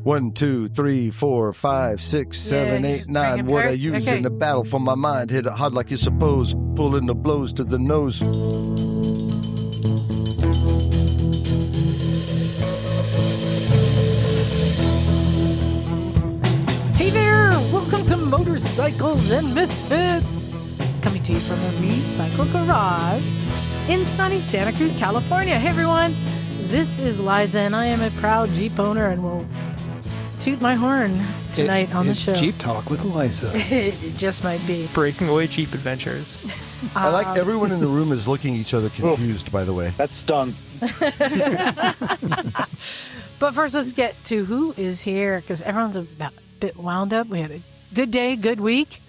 1, 2, 3, 4, 5, 6, 7, 8, 9. What I use in the battle for my mind. Hit it hard like you suppose. Pulling the blows to the nose. Hey there! Welcome to Motorcycles and Misfits! Coming to you from a recycle garage in sunny Santa Cruz, California. Hey everyone! This is Liza, and I am a proud Jeep owner, and will toot my horn tonight on the show. It's Jeep Talk with Liza. It just might be. Breaking away Jeep adventures. I like everyone in the room is looking at each other confused, by the way. That stung. But first, let's get to who is here, because everyone's a bit wound up. We had a good day, good week,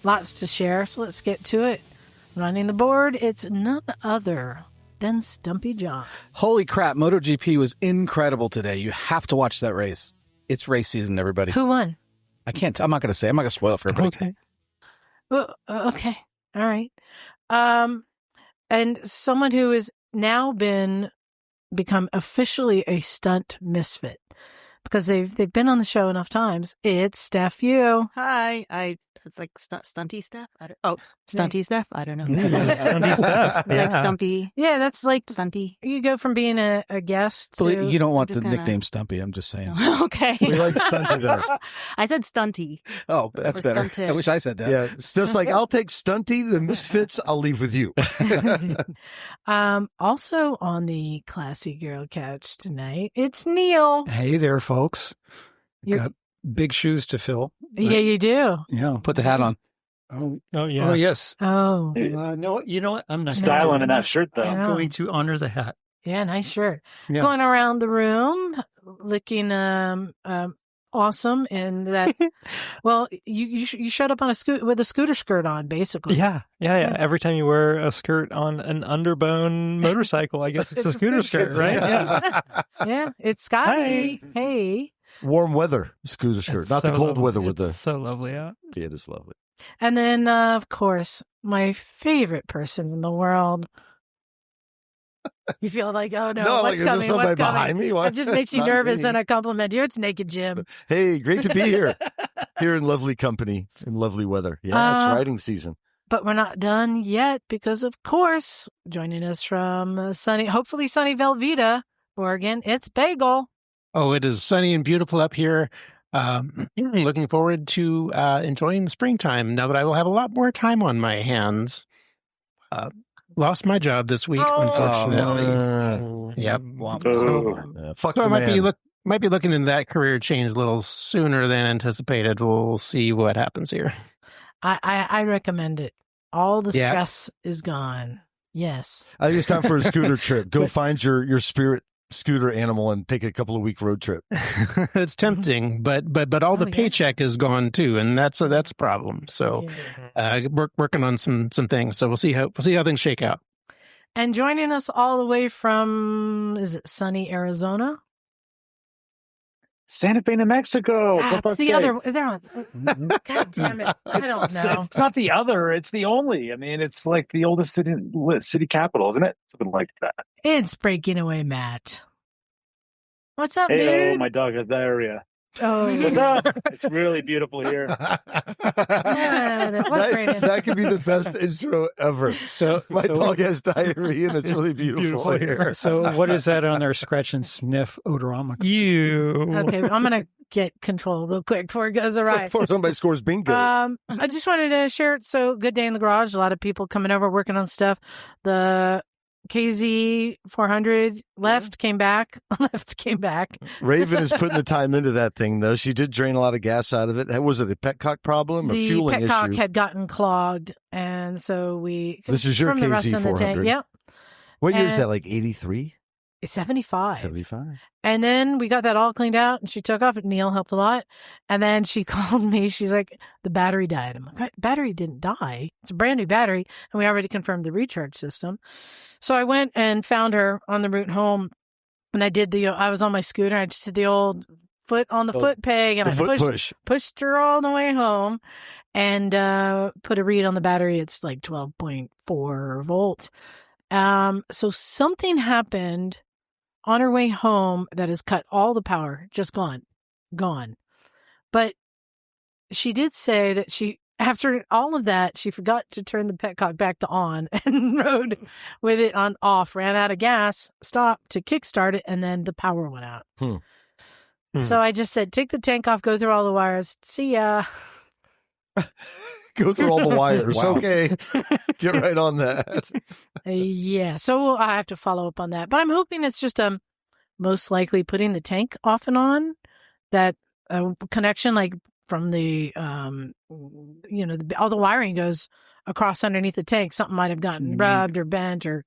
lots to share, so let's get to it. Running the board, it's none other than Stumpy John. Holy crap, MotoGP was incredible today. You have to watch that race. It's race season, everybody. Who won? I'm not going to say. I'm not going to spoil it for everybody. Okay. Well, okay. All right. And someone who has now become officially a stunt misfit, because they've been on the show enough times. It's Steph. Hi. It's like Stunty Steph. Stunty Steph. I don't know. Stunty Steph. It's like Stumpy. Yeah, that's like Stunty. you go from being a guest to... You don't want the just kinda- nickname Stumpy. I'm just saying. Okay. We like Stunty there. I said Stunty. Oh, that's Or better. Stuntish. I wish I said that. Yeah, Steph's like, I'll take Stunty, the Misfits, I'll leave with you. Also on the Classy Girl couch tonight, it's Neil. Hey there, folks. You're- Got big shoes to fill. Yeah, you do. Yeah. Put the hat on. Oh, yeah. oh yes. Oh, No, you know what? I'm not Styling in that shirt, though. I'm going to honor the hat. yeah, nice shirt. Yeah. Going around the room, looking awesome in that. Well, you showed up on with a scooter skirt on, basically. Yeah. Every time you wear a skirt on an underbone motorcycle, I guess it's a scooter skirt, right? Yeah. Yeah, it's Scottie. Hey. Warm weather scooter skirt, It's not so the cold lovely. weather with It's so lovely out. It is lovely. And then, of course, my favorite person in the world. You feel like, oh no, No, what's like, coming? is there somebody What's coming? behind me? What? It just makes you Not nervous me. when I compliment you. It's Naked Jim. Hey, great to be here. Here in lovely company, in lovely weather. Yeah, it's riding season. But we're not done yet because, of course, joining us from hopefully sunny Velveeta, Oregon, it's Bagel. Oh, it is sunny and beautiful up here. Looking forward to enjoying the springtime now that I will have a lot more time on my hands. Lost my job this week, unfortunately. Yep. Fuck So the I man. might be looking into that career change a little sooner than anticipated. We'll see what happens here. I recommend it. All the Yeah. stress is gone. Yes. I think it's time for a scooter trip. Go find your spirit scooter animal and take a couple of week road trip. It's tempting, but all the paycheck is gone too, and that's a problem. So working on some things. So we'll see how things shake out. And joining us all the way from, is it sunny Arizona? Santa Fe, New Mexico. for It's fuck's the sakes. other. God damn it! I don't know. It's not the other. It's the only. I mean, it's like the oldest city capital, isn't it? Something like that. It's breaking away, Matt. What's up, Hey, dude? my dog has diarrhea. Oh, What's up? It's really beautiful here. That could be the best intro ever. So My dog has diarrhea and it's really beautiful here. So what is that on our scratch and sniff odorama? Okay, I'm gonna get control real quick before it goes awry. Before somebody scores bingo. I just wanted to share it. So, good day in the garage. A lot of people coming over, working on stuff. The KZ 400 came back. Raven is putting the time into that thing, though. She did drain a lot of gas out of it. Was it a petcock problem or The fueling petcock issue? had gotten clogged, and so This is your from the rust KZ in the tank. 400. Yep, What year is and- that, like 83? 75. 75. And then we got that all cleaned out, and she took off. Neil helped a lot. And then she called me. She's like, the battery died. I'm like, battery didn't die. It's a brand new battery. And we already confirmed the recharge system. So I went and found her on the route home. And I was on my scooter. I just did the old foot on the foot peg. And I pushed her all the way home and put a read on the battery. It's like 12.4 volts. So something happened on her way home that has cut all the power, just gone. gone. But she did say that after all of that, she forgot to turn the petcock back to on and rode with it on off, ran out of gas, stopped to kickstart it, and then the power went out. So I just said, take the tank off, go through all the wires. See ya. Go through all the wires. Wow. Okay. Get right on that. Yeah. So I have to follow up on that. But I'm hoping it's just most likely putting the tank off and on, that connection, like from the, all the wiring goes across underneath the tank. Something might have gotten rubbed or bent or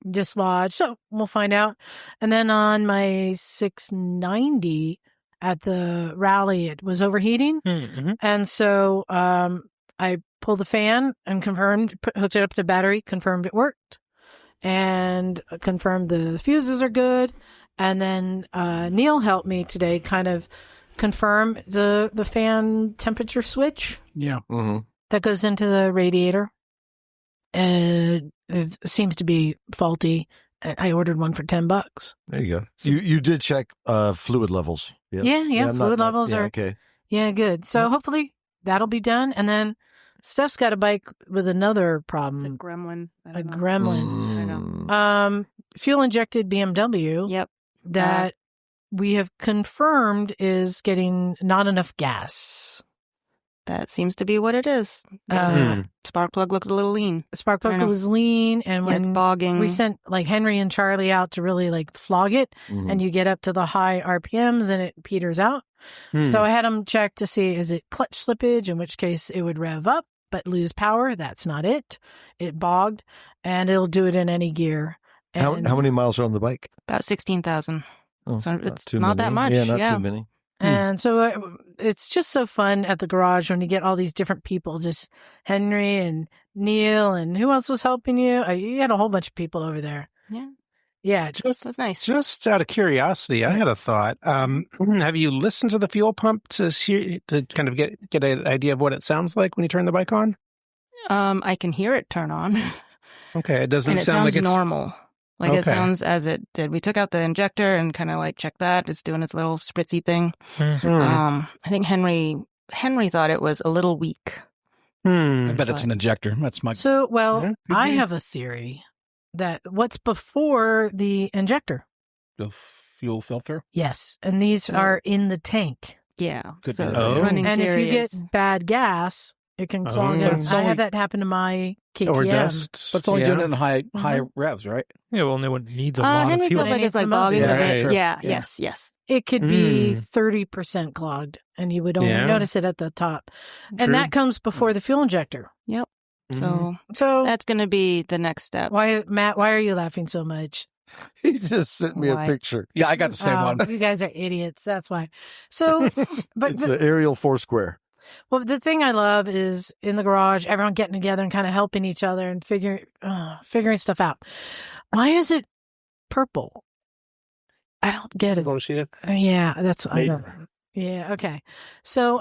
dislodged. So we'll find out. And then on my 690 at the rally, it was overheating. And so I pulled the fan and confirmed, hooked it up to battery, confirmed it worked, and confirmed the fuses are good. And then Neil helped me today kind of confirm the fan temperature switch. Yeah. That goes into the radiator. It seems to be faulty. I ordered one for $10. There you go. So you did check fluid levels. Yep. Yeah. Fluid levels are okay. Yeah, good. So hopefully that'll be done. And then Steph's got a bike with another problem. It's a gremlin. A gremlin. I don't know. Fuel injected BMW. Yep. That we have confirmed is getting not enough gas. That seems to be what it is. Spark plug looked a little lean. Spark plug was lean, and when it's bogging, we sent like Henry and Charlie out to really like flog it, and you get up to the high RPMs and it peters out. So I had them check to see, is it clutch slippage, in which case it would rev up but lose power. That's not it. It bogged, and it'll do it in any gear. And How many miles are on the bike? About 16,000. Oh, so it's not not that much. Yeah, not too many. And so it's just so fun at the garage when you get all these different people, just Henry and Neil, and who else was helping you? You had a whole bunch of people over there. Yeah. It was nice. Just out of curiosity, I had a thought. Have you listened to the fuel pump to kind of get an idea of what it sounds like when you turn the bike on? I can hear it turn on. Okay, it doesn't and it sound sounds like it's normal. Like it sounds as it did. We took out the injector and kind of like checked that. It's doing its little spritzy thing. I think Henry thought it was a little weak. I bet it's an injector. That's my. So, I have a theory that what's before the injector? The fuel filter? Yes. And these are in the tank. Yeah. Good. And if you get bad gas, it can clog up. I had that happen to my KTM. Or dust. But it's only doing it in high revs, right? Yeah, well, no one needs a lot of Henry fuel. feels like it's like bogging a bit. Sure. Yeah. Yes. It could be 30% clogged, and you would only notice it at the top. And that comes before the fuel injector. Yep. So that's going to be the next step. Matt, why are you laughing so much? He just sent me a picture. Yeah, I got the same one. You guys are idiots. That's why. So, but it's an aerial Foursquare. Well, the thing I love is in the garage, everyone getting together and kind of helping each other and figuring stuff out. Why is it purple? I don't get it. Yeah, that's what I don't. Yeah, okay. So,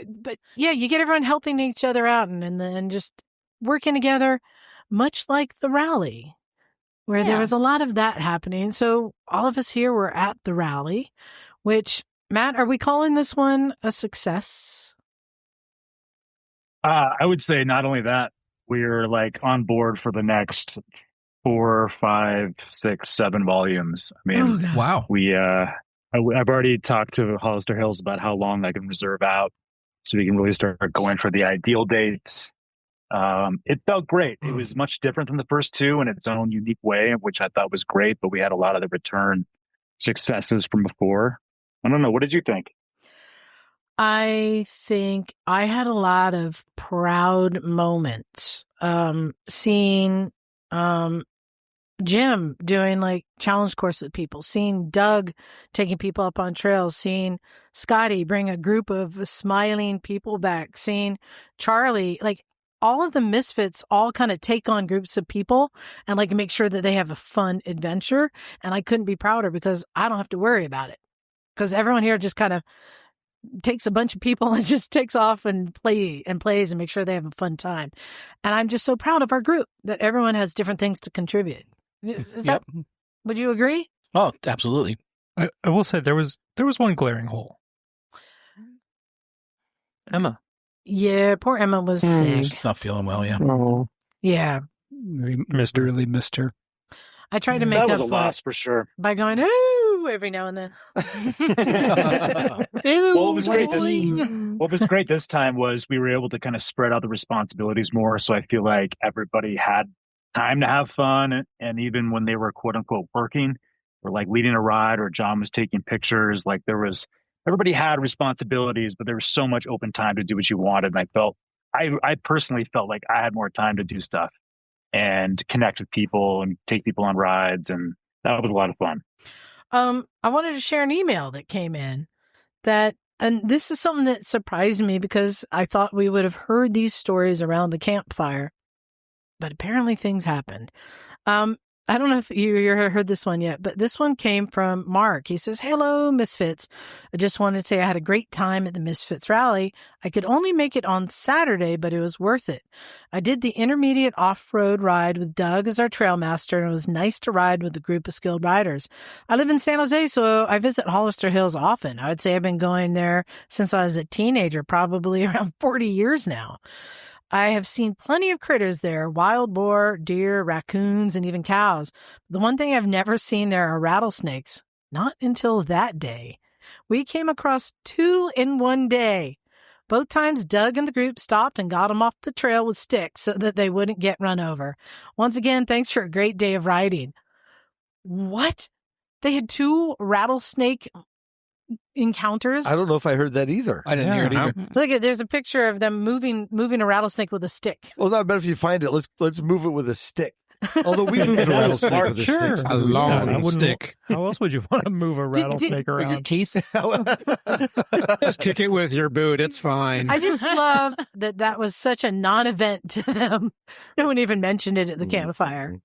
but yeah, you get everyone helping each other out and then just working together, much like the rally, where there was a lot of that happening. So all of us here were at the rally, which, Matt, are we calling this one a success? I would say not only that, we're like on board for the next 4, 5, 6, 7 volumes. I mean, wow. I've already talked to Hollister Hills about how long I can reserve out so we can really start going for the ideal dates. It felt great. It was much different than the first two in its own unique way, which I thought was great, but we had a lot of the return successes from before. I don't know. What did you think? I think I had a lot of proud moments. Seeing Jim doing like challenge course with people, seeing Doug taking people up on trails, seeing Scottie bring a group of smiling people back, seeing Charlie, like all of the Misfits all kind of take on groups of people and like make sure that they have a fun adventure. And I couldn't be prouder because I don't have to worry about it. Because everyone here just kind of takes a bunch of people and just takes off and plays and make sure they have a fun time. And I'm just so proud of our group that everyone has different things to contribute. Would you agree? Oh, absolutely. I will say there was one glaring hole. Emma. Yeah, poor Emma was sick. She's not feeling well, yeah. Oh. Yeah. Really missed her. I tried to make That was up a for loss it for sure. by going, ooh, every now and then. What was great this time was we were able to kind of spread out the responsibilities more. So I feel like everybody had time to have fun. And even when they were quote unquote working or like leading a ride or John was taking pictures, like everybody had responsibilities, but there was so much open time to do what you wanted. And I personally felt like I had more time to do stuff and connect with people and take people on rides. And that was a lot of fun. I wanted to share an email that came in and this is something that surprised me because I thought we would have heard these stories around the campfire, but apparently things happened. I don't know if you heard this one yet, but this one came from Mark. He says, "Hello, Misfits. I just wanted to say I had a great time at the Misfits Rally. I could only make it on Saturday, but it was worth it. I did the intermediate off-road ride with Doug as our trail master, and it was nice to ride with a group of skilled riders. I live in San Jose, so I visit Hollister Hills often. I would say I've been going there since I was a teenager, probably around 40 years now. I have seen plenty of critters there, wild boar, deer, raccoons, and even cows. The one thing I've never seen there are rattlesnakes. Not until that day. We came across 2 in one day. Both times Doug and the group stopped and got them off the trail with sticks so that they wouldn't get run over. Once again, thanks for a great day of riding." What? They had 2 rattlesnake encounters? I don't know if I heard that either. I didn't hear it either. Look, there's a picture of them moving a rattlesnake with a stick. Well, not better if you find it. Let's move it with a stick. Although we moved a rattlesnake with a Sure. stick. A long stick. How else would you want to move a rattlesnake around? Teeth? Just kick it with your boot. It's fine. I just love that was such a non-event to them. No one even mentioned it at the campfire.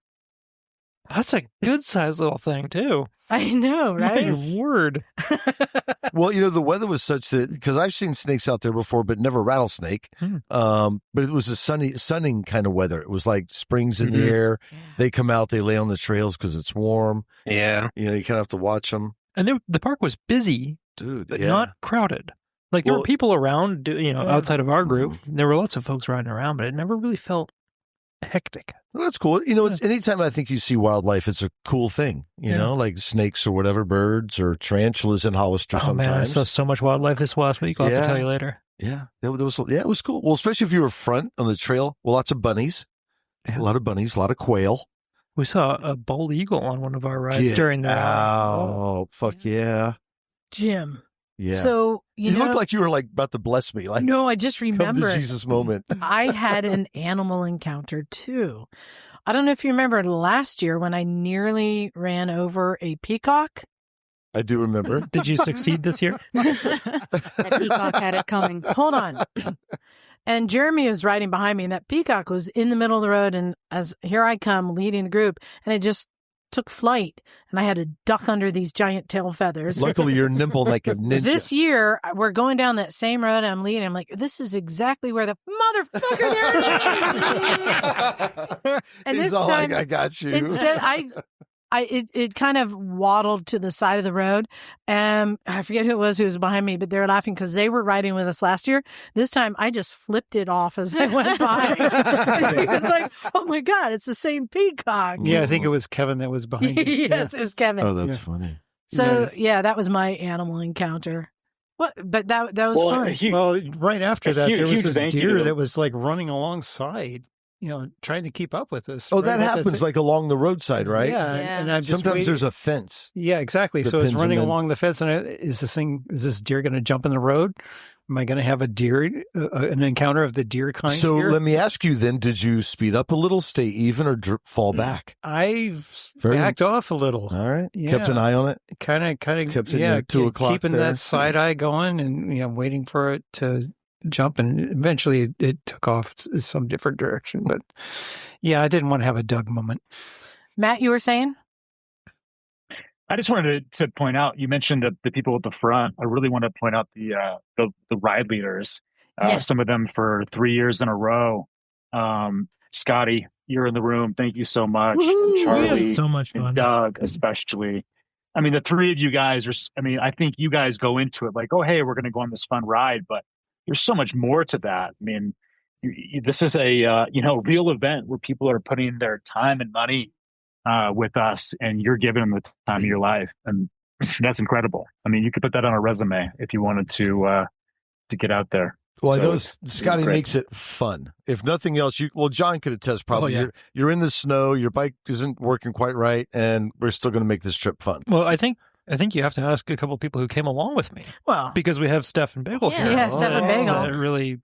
That's a good sized little thing, too. I know, right? My word. Well, the weather was such that, because I've seen snakes out there before, but never rattlesnake. But it was a sunning kind of weather. It was like springs in the air. Yeah. They come out, they lay on the trails because it's warm. Yeah. You kind of have to watch them. And the park was busy, dude, but not crowded. Like there were people around, outside of our group. There were lots of folks riding around, but it never really felt hectic. Well, that's cool. It's, anytime I think you see wildlife, it's a cool thing, like snakes or whatever, birds or tarantulas in Hollister sometimes. Man, I saw so much wildlife this last week. I'll have to tell you later. Yeah. It was cool. Well, especially if you were front on the trail. Well, lots of bunnies. Yeah. A lot of bunnies, a lot of quail. We saw a bald eagle on one of our rides during the fuck yeah. Jim. Yeah. So, you looked like you were like about to bless me. Like, no, I just remember come to Jesus moment. I had an animal encounter too. I don't know if you remember last year when I nearly ran over a peacock. I do remember. Did you succeed this year? That peacock had it coming. Hold on. And Jeremy was riding behind me, and that peacock was in the middle of the road. And as here I come leading the group, and it just took flight, and I had to duck under these giant tail feathers. Luckily, you're nimble like a ninja. This year, we're going down that same road, and I'm leading. I'm like, this is exactly where the motherfucker there it is. And this time, I got you. Instead, it kind of waddled to the side of the road. I forget who it was who was behind me, but they were laughing because they were riding with us last year. This time, I just flipped it off as I went by. And he was like, "Oh my God, it's the same peacock." Yeah, I think it was Kevin that was behind you. Yes, it was Kevin. Oh, that's funny. So that was my animal encounter. What? But that was fun. Right after that, there was this deer that was like running alongside. Trying to keep up with us. Oh, that happens like along the roadside, right? Yeah. And I'm just sometimes there's a fence. Yeah, exactly. So it's running along the fence, and is this deer going to jump in the road? Am I going to have an encounter of the deer kind? So let me ask you then, did you speed up a little, stay even, or fall back? I've backed off a little. All right. Yeah. Kept an eye on it? Kind of. Kept it at 2 o'clock keeping there. that side eye going and waiting for it to jump, and eventually it took off some different direction. But yeah, I didn't want to have a Doug moment. Matt, you were saying? I just wanted to point out, you mentioned the people at the front. I really want to point out the ride leaders, some of them for 3 years in a row. Scottie, you're in the room. Thank you so much. And Charlie, so much fun. And Doug, especially. I mean, the 3 of you guys I think you guys go into it like, oh, hey, we're going to go on this fun ride. But there's so much more to that. I mean, this is a real event where people are putting their time and money with us, and you're giving them the time of your life, and that's incredible. I mean, you could put that on a resume if you wanted to get out there. Well, I know Scottie makes it fun. If nothing else, John could attest probably. You're in the snow, your bike isn't working quite right, and we're still going to make this trip fun. Well, I think you have to ask a couple of people who came along with me. Well, because we have Steph and Bagel here. Yeah, Steph and Bagel. That really,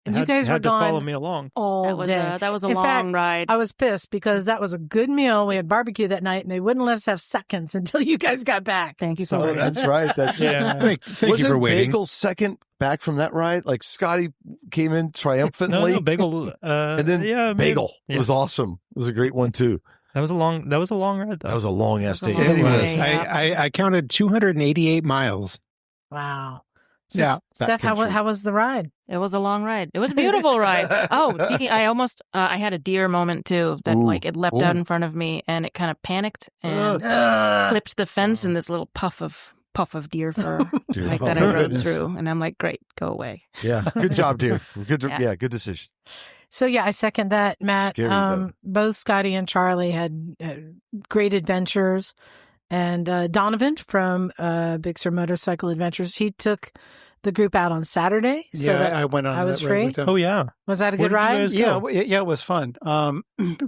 and you guys were to follow me along all day. That was a In long fact, ride. I was pissed because that was a good meal. We had barbecue that night, and they wouldn't let us have seconds until you guys got back. Thank you so much. That's right. That's Thank you for waiting. Bagel's second back from that ride? Like Scottie came in triumphantly. No, Bagel, and then Bagel was awesome. It was a great one too. That was a long ride, though. That was a long ass day. Anyways, I counted 288 miles. Wow. So Yeah. Steph, how was the ride? It was a long ride. It was a beautiful ride. Oh, speaking, I almost, I had a deer moment too that it leapt out in front of me and it kind of panicked and clipped the fence in this little puff of deer fur that I rode through. And I'm like, great, go away. Yeah. Good job, dear. Good decision. So I second that, Matt. Scary, both Scottie and Charlie had great adventures. And Donovan from Big Sur Motorcycle Adventures, he took the group out on Saturday. So I went on. I was that free. ride with them. Oh yeah, was that a good ride? Yeah, it was fun.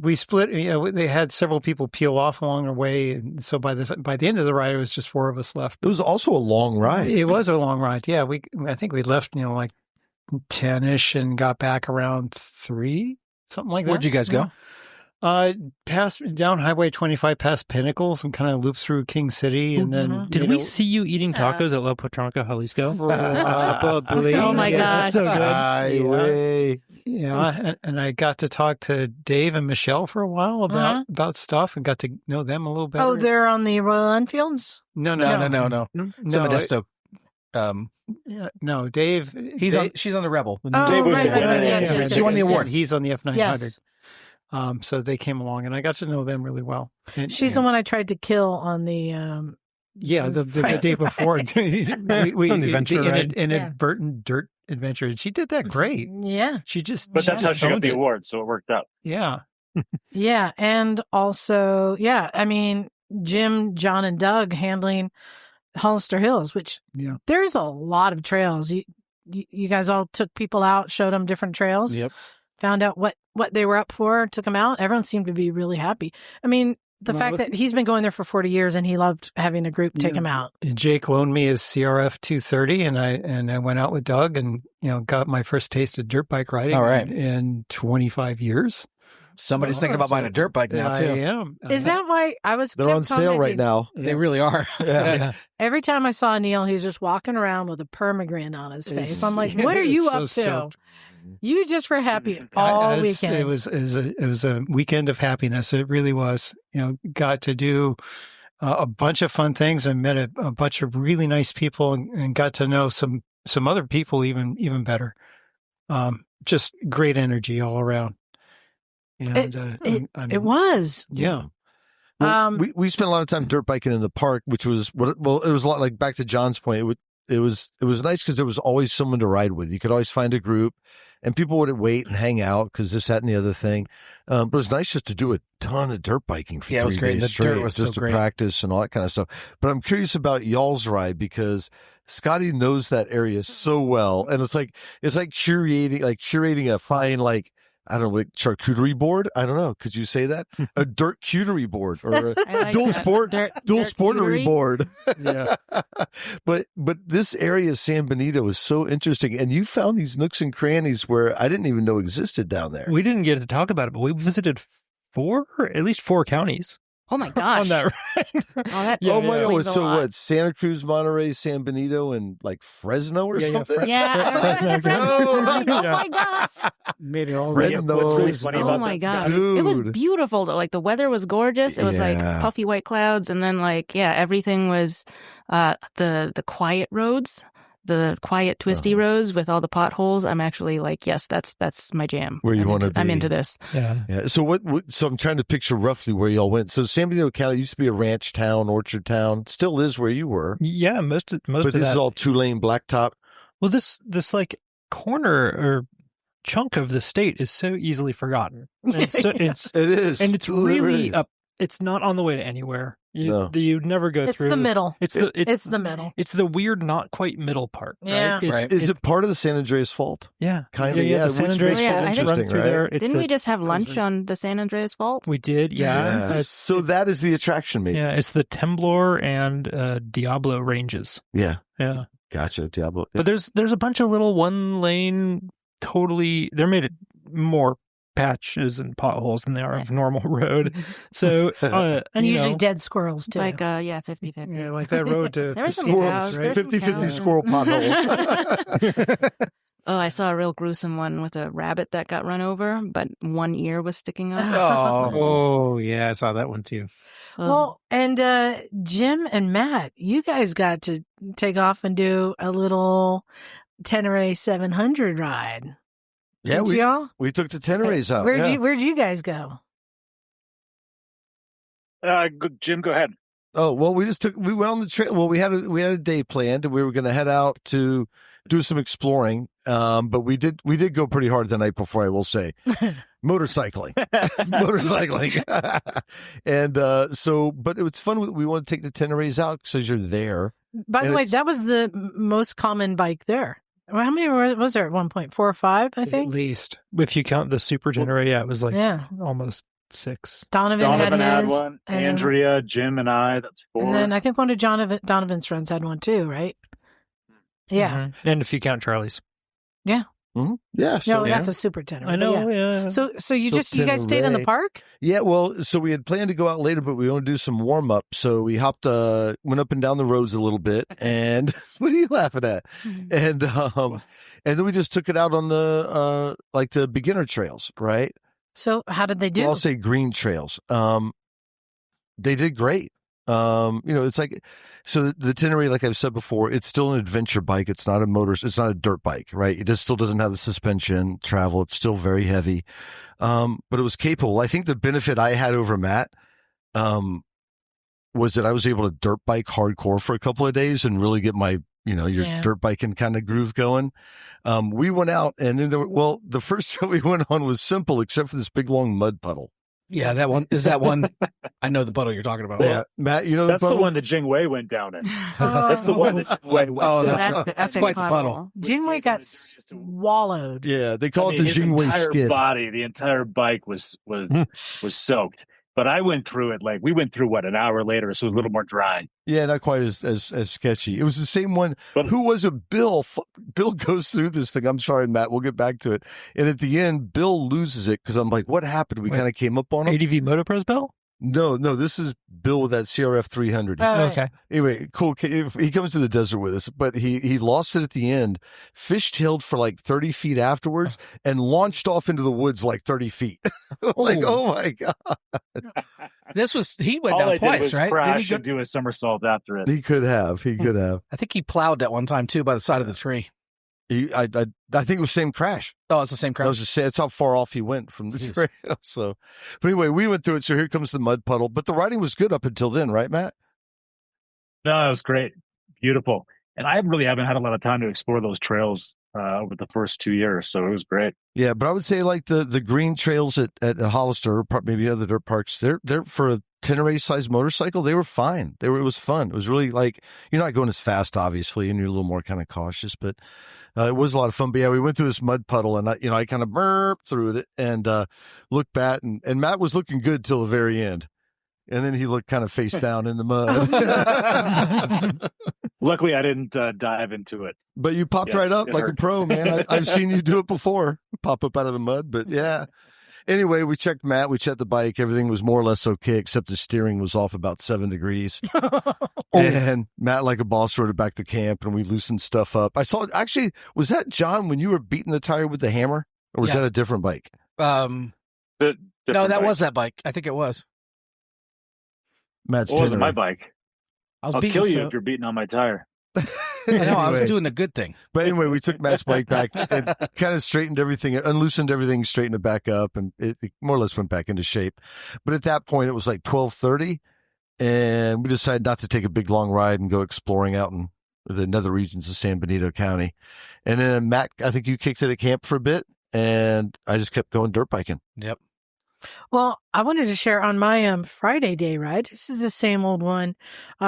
We split. They had several people peel off along the way, and so by the end of the ride, it was just 4 of us left. It was also a long ride. It was a long ride. Yeah, I think we left like 10-ish and got back around 3, something like that. Where'd you guys go? Past down Highway 25 past Pinnacles and kind of looped through King City, and then did we see you eating tacos at La Potranca, Jalisco? Probably. Oh my gosh, so good. Yeah, and I got to talk to Dave and Michelle for a while about stuff and got to know them a little better. Oh, they're on the Royal Enfields? No. Modesto. No, Dave. She's on the Rebel. Oh, right. Yes. She won the award. He's on the F900. Yes. So they came along, and I got to know them really well. She's the one I tried to kill on the the day before. we On the adventure ride. Inadvertent dirt adventure. She did that great. Yeah. But that's how she got the award, so it worked out. Yeah. Yeah, and also, I mean, Jim, John, and Doug handling Hollister Hills, which there's a lot of trails. You guys all took people out, showed them different trails. Yep. Found out what they were up for, took them out. Everyone seemed to be really happy. I mean, the fact that he's been going there for 40 years and he loved having a group take him out. Jake loaned me his CRF 230 and I went out with Doug and, got my first taste of dirt bike riding in 25 years. Somebody's thinking about buying a dirt bike now, too. I am. Is that why I was They're on sale right now. They really are. Yeah. Every time I saw Neil, he was just walking around with a permagrin on his face. I'm like, what are you up to? Stoked. You just were happy all weekend. It was a weekend of happiness. It really was. Got to do a bunch of fun things and met a bunch of really nice people and got to know some other people even better. Just great energy all around. And it was. Yeah. Well, we spent a lot of time dirt biking in the park, which was it was a lot like, back to John's point. It was nice because there was always someone to ride with. You could always find a group, and people would wait and hang out because this, that, and the other thing. But it was nice just to do a ton of dirt biking for 3 days The straight, dirt was just so to practice and all that kind of stuff. But I'm curious about y'all's ride because Scottie knows that area so well, and it's like curating a fine I don't know, charcuterie board? I don't know. Could you say that? A dirt cuterie board or a dual sportery board. Yeah. But this area, San Benito, is so interesting. And you found these nooks and crannies where I didn't even know existed down there. We didn't get to talk about it, but we visited at least 4 counties. Oh my gosh. On that ride. Oh my God. So what? Santa Cruz, Monterey, San Benito, and Fresno or something? Fresno. Oh my gosh. Made it all Fresno. What's really funny about my that, God. Dude. It was beautiful though. The weather was gorgeous. It was puffy white clouds and then everything was the quiet roads. The quiet, twisty roads with all the potholes. I'm actually yes, that's my jam. Where you want to be. I'm into this. Yeah. So so I'm trying to picture roughly where y'all went. So San Benito County used to be a ranch town, orchard town. Still is where you were. Yeah, most of But this is all 2-lane blacktop. Well, this corner or chunk of the state is so easily forgotten. And so It is. and it's Literally. really up. It's not on the way to anywhere. You never go It's through. the middle. It's the middle. It's the weird, not quite middle part. Yeah. Right? Right. Is it part of the San Andreas fault? Yeah, Kind of, yeah. The San Which Andreas makes it Yeah, I think- interesting, through right? there. It's Didn't the- we just have lunch on the San Andreas Fault? We did, yeah. Yes. So that is the attraction, maybe. Yeah, it's the Temblor and Diablo ranges. Yeah. Yeah, Gotcha, Diablo. but there's a bunch of little one lane. Totally, they're made it more patches and potholes than they are of normal road. So And you usually know, dead squirrels, too. Like 50-50. Yeah, like that road to There were some Squirrels, cows. right? There's some 50-50 cows. squirrel pothole. Oh, I saw a real gruesome one with a rabbit that got run over, but one ear was sticking up. Oh, yeah, I saw that one too. Well, and Jim and Matt, you guys got to take off and do a little Tenere 700 ride. Yeah, Didn't y'all? we took the Teneres out. Where'd you guys go? Jim, go ahead. Oh, well, we went on the trail. Well, we had a day planned and we were going to head out to do some exploring. But we did go pretty hard the night before, I will say. Motorcycling. And but it was fun. We want to take the Teneres out because you're there. By the And way, it's- that was the most common bike there. Well, how many was there at one point? 4 or 5, I At think? least. if you count the super generator, yeah, it was like Yeah. almost 6. Donovan had his. one. and- Andrea, Jim, and I. That's 4. And then I think one of Donovan's friends had one too, right? Yeah. Mhm. And if you count Charlie's, Mm-hmm. Yeah. So, No, that's a super tenor. I but know. Yeah. Yeah. So you So guys stayed in the Tenere. park? yeah. Well, so we had planned to go out later, but we want to do some warm up. So we went up and down the roads a little bit. And what are you laughing at? And then we just took it out on the like the beginner trails, right? So how did they do? Well, I'll say green trails. They did great. It's like, so the Tenere, like I've said before, it's still an adventure bike. It's not it's not a dirt bike, right? It just still doesn't have the suspension travel. It's still very heavy. But it was capable. I think the benefit I had over Matt, was that I was able to dirt bike hardcore for a couple of days and really get my, your dirt biking kind of groove going. We went out and then the first trail we went on was simple except for this big long mud puddle. Yeah, that one is that one. I know the puddle you're talking about. Yeah, Matt, you know That's the the puddle? one that Jing Wei went down in. That's the one that Jing Wei went Oh, down. that's the that's epic quite the puddle. Janeway got swallowed. Yeah, they call it the his Jingwei entire skid. body, the entire bike was soaked. But I went through it we went through an hour later, so it was a little more dry. Yeah, not quite as sketchy. It was the same one. But Who was it? Bill. Bill goes through this thing. I'm sorry, Matt. We'll get back to it. And at the end, Bill loses it because I'm like, what happened? We kind of came up on him. ADV Motopros Bell? No, this is Bill with that CRF 300. Oh, right. Okay. Anyway, cool. He comes to the desert with us, but he lost it at the end, fishtailed for like 30 feet afterwards, and launched off into the woods like 30 feet. Like, oh my God. He went all down I did twice, was right? crash and do a somersault after it. He could have. I think he plowed that one time too by the side of the tree. I think it was the same crash. Oh, it's the same I crash. was just saying, it's how far off he went from the trail. So, but anyway, we went through it. So here comes the mud puddle. But the riding was good up until then, right, Matt? No, it was great. Beautiful. And I haven't had a lot of time to explore those trails over the first 2 years. So it was great. Yeah, but I would say like the green trails at Hollister, maybe other dirt parks, they're for a Tenere sized motorcycle, they were fine. It was fun. It was really like, you're not going as fast, obviously, and you're a little more kind of cautious, but it was a lot of fun. But yeah, we went through this mud puddle and I kind of burped through it and looked back and Matt was looking good till the very end. And then he looked kind of face down in the mud. Luckily, I didn't dive into it. But you popped Yes, right up it like hurt. a pro, man. I've seen you do it before. Pop up out of the mud. But yeah. Anyway, we checked Matt. We checked the bike. Everything was more or less okay, except the steering was off about 7 degrees. And Matt, like a boss, rode it back to camp and we loosened stuff up. I saw, actually, was that John when you were beating the tire with the hammer? Or was Yeah. that a different bike? No, that was that bike. I think it was. Matt's It wasn't my Tenere. bike. I was I'll beating kill you so- if you're beating on my tire. I know, I was Anyway. doing the good thing. But anyway, we took Matt's bike back and kind of straightened everything, unloosened everything, straightened it back up, and it more or less went back into shape. But at that point, it was like 12:30, and we decided not to take a big long ride and go exploring out in the nether regions of San Benito County. And then Matt, I think you kicked it at camp for a bit, and I just kept going dirt biking. Yep. Well, I wanted to share on my Friday day ride. This is the same old one.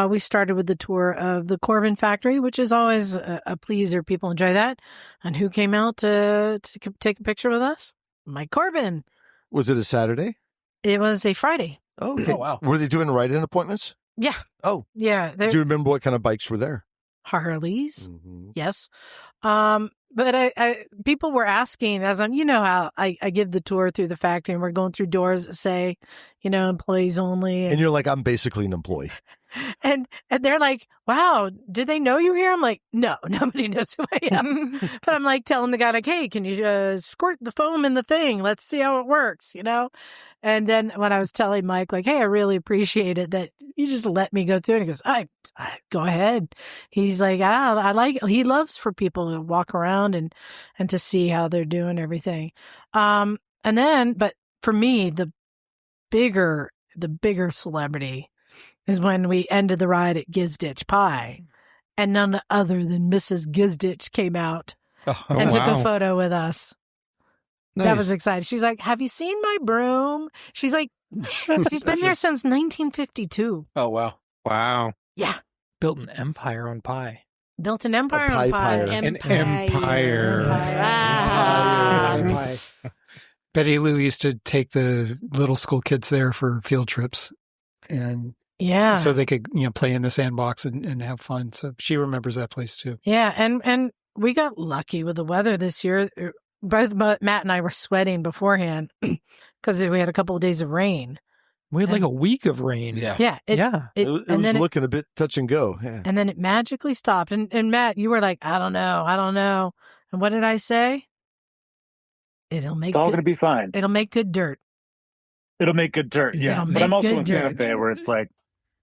We started with the tour of the Corbin factory, which is always a pleaser. People enjoy that. And who came out to take a picture with us? Mike Corbin. Was it a Saturday? It was a Friday. Oh, okay. Oh, wow. Were they doing ride-in appointments? Yeah. Oh. Yeah. Do you remember what kind of bikes were there? Harleys. Mm-hmm. Yes. But I people were asking, as I'm, how I give the tour through the factory, and we're going through doors that say, employees only. And you're like, I'm basically an employee. And they're like, wow, do they know you here? I'm like, no, nobody knows who I am. But I'm like telling the guy, like, hey, can you squirt the foam in the thing? Let's see how it works, And then when I was telling Mike, like, hey, I really appreciate it that you just let me go through it. He goes, I go ahead. He's like, he loves for people to walk around and to see how they're doing everything. And then, but for me, the bigger celebrity is when we ended the ride at Gizditch Pie, and none other than Mrs. Gizditch came out and took a photo with us. Nice. That was exciting. She's like, have you seen my broom? She's like, she's been there since 1952. Oh, wow. Wow. Yeah. Built an empire on pie. Built an empire A on pie-pyre. pie. An empire. Ah. Betty Lou used to take the little school kids there for field trips, and Yeah. so they could play in the sandbox and have fun. So she remembers that place too. Yeah. And we got lucky with the weather this year. Both Matt and I were sweating beforehand because we had a couple of days of rain. We had like a week of rain. Yeah. Yeah. It was looking a bit touch and go. Yeah. And then it magically stopped. And Matt, you were like, I don't know. And what did I say? It's all going to be fine. It'll make good dirt. It'll make good dirt. Yeah. It'll But make I'm also good in Santa Fe where it's like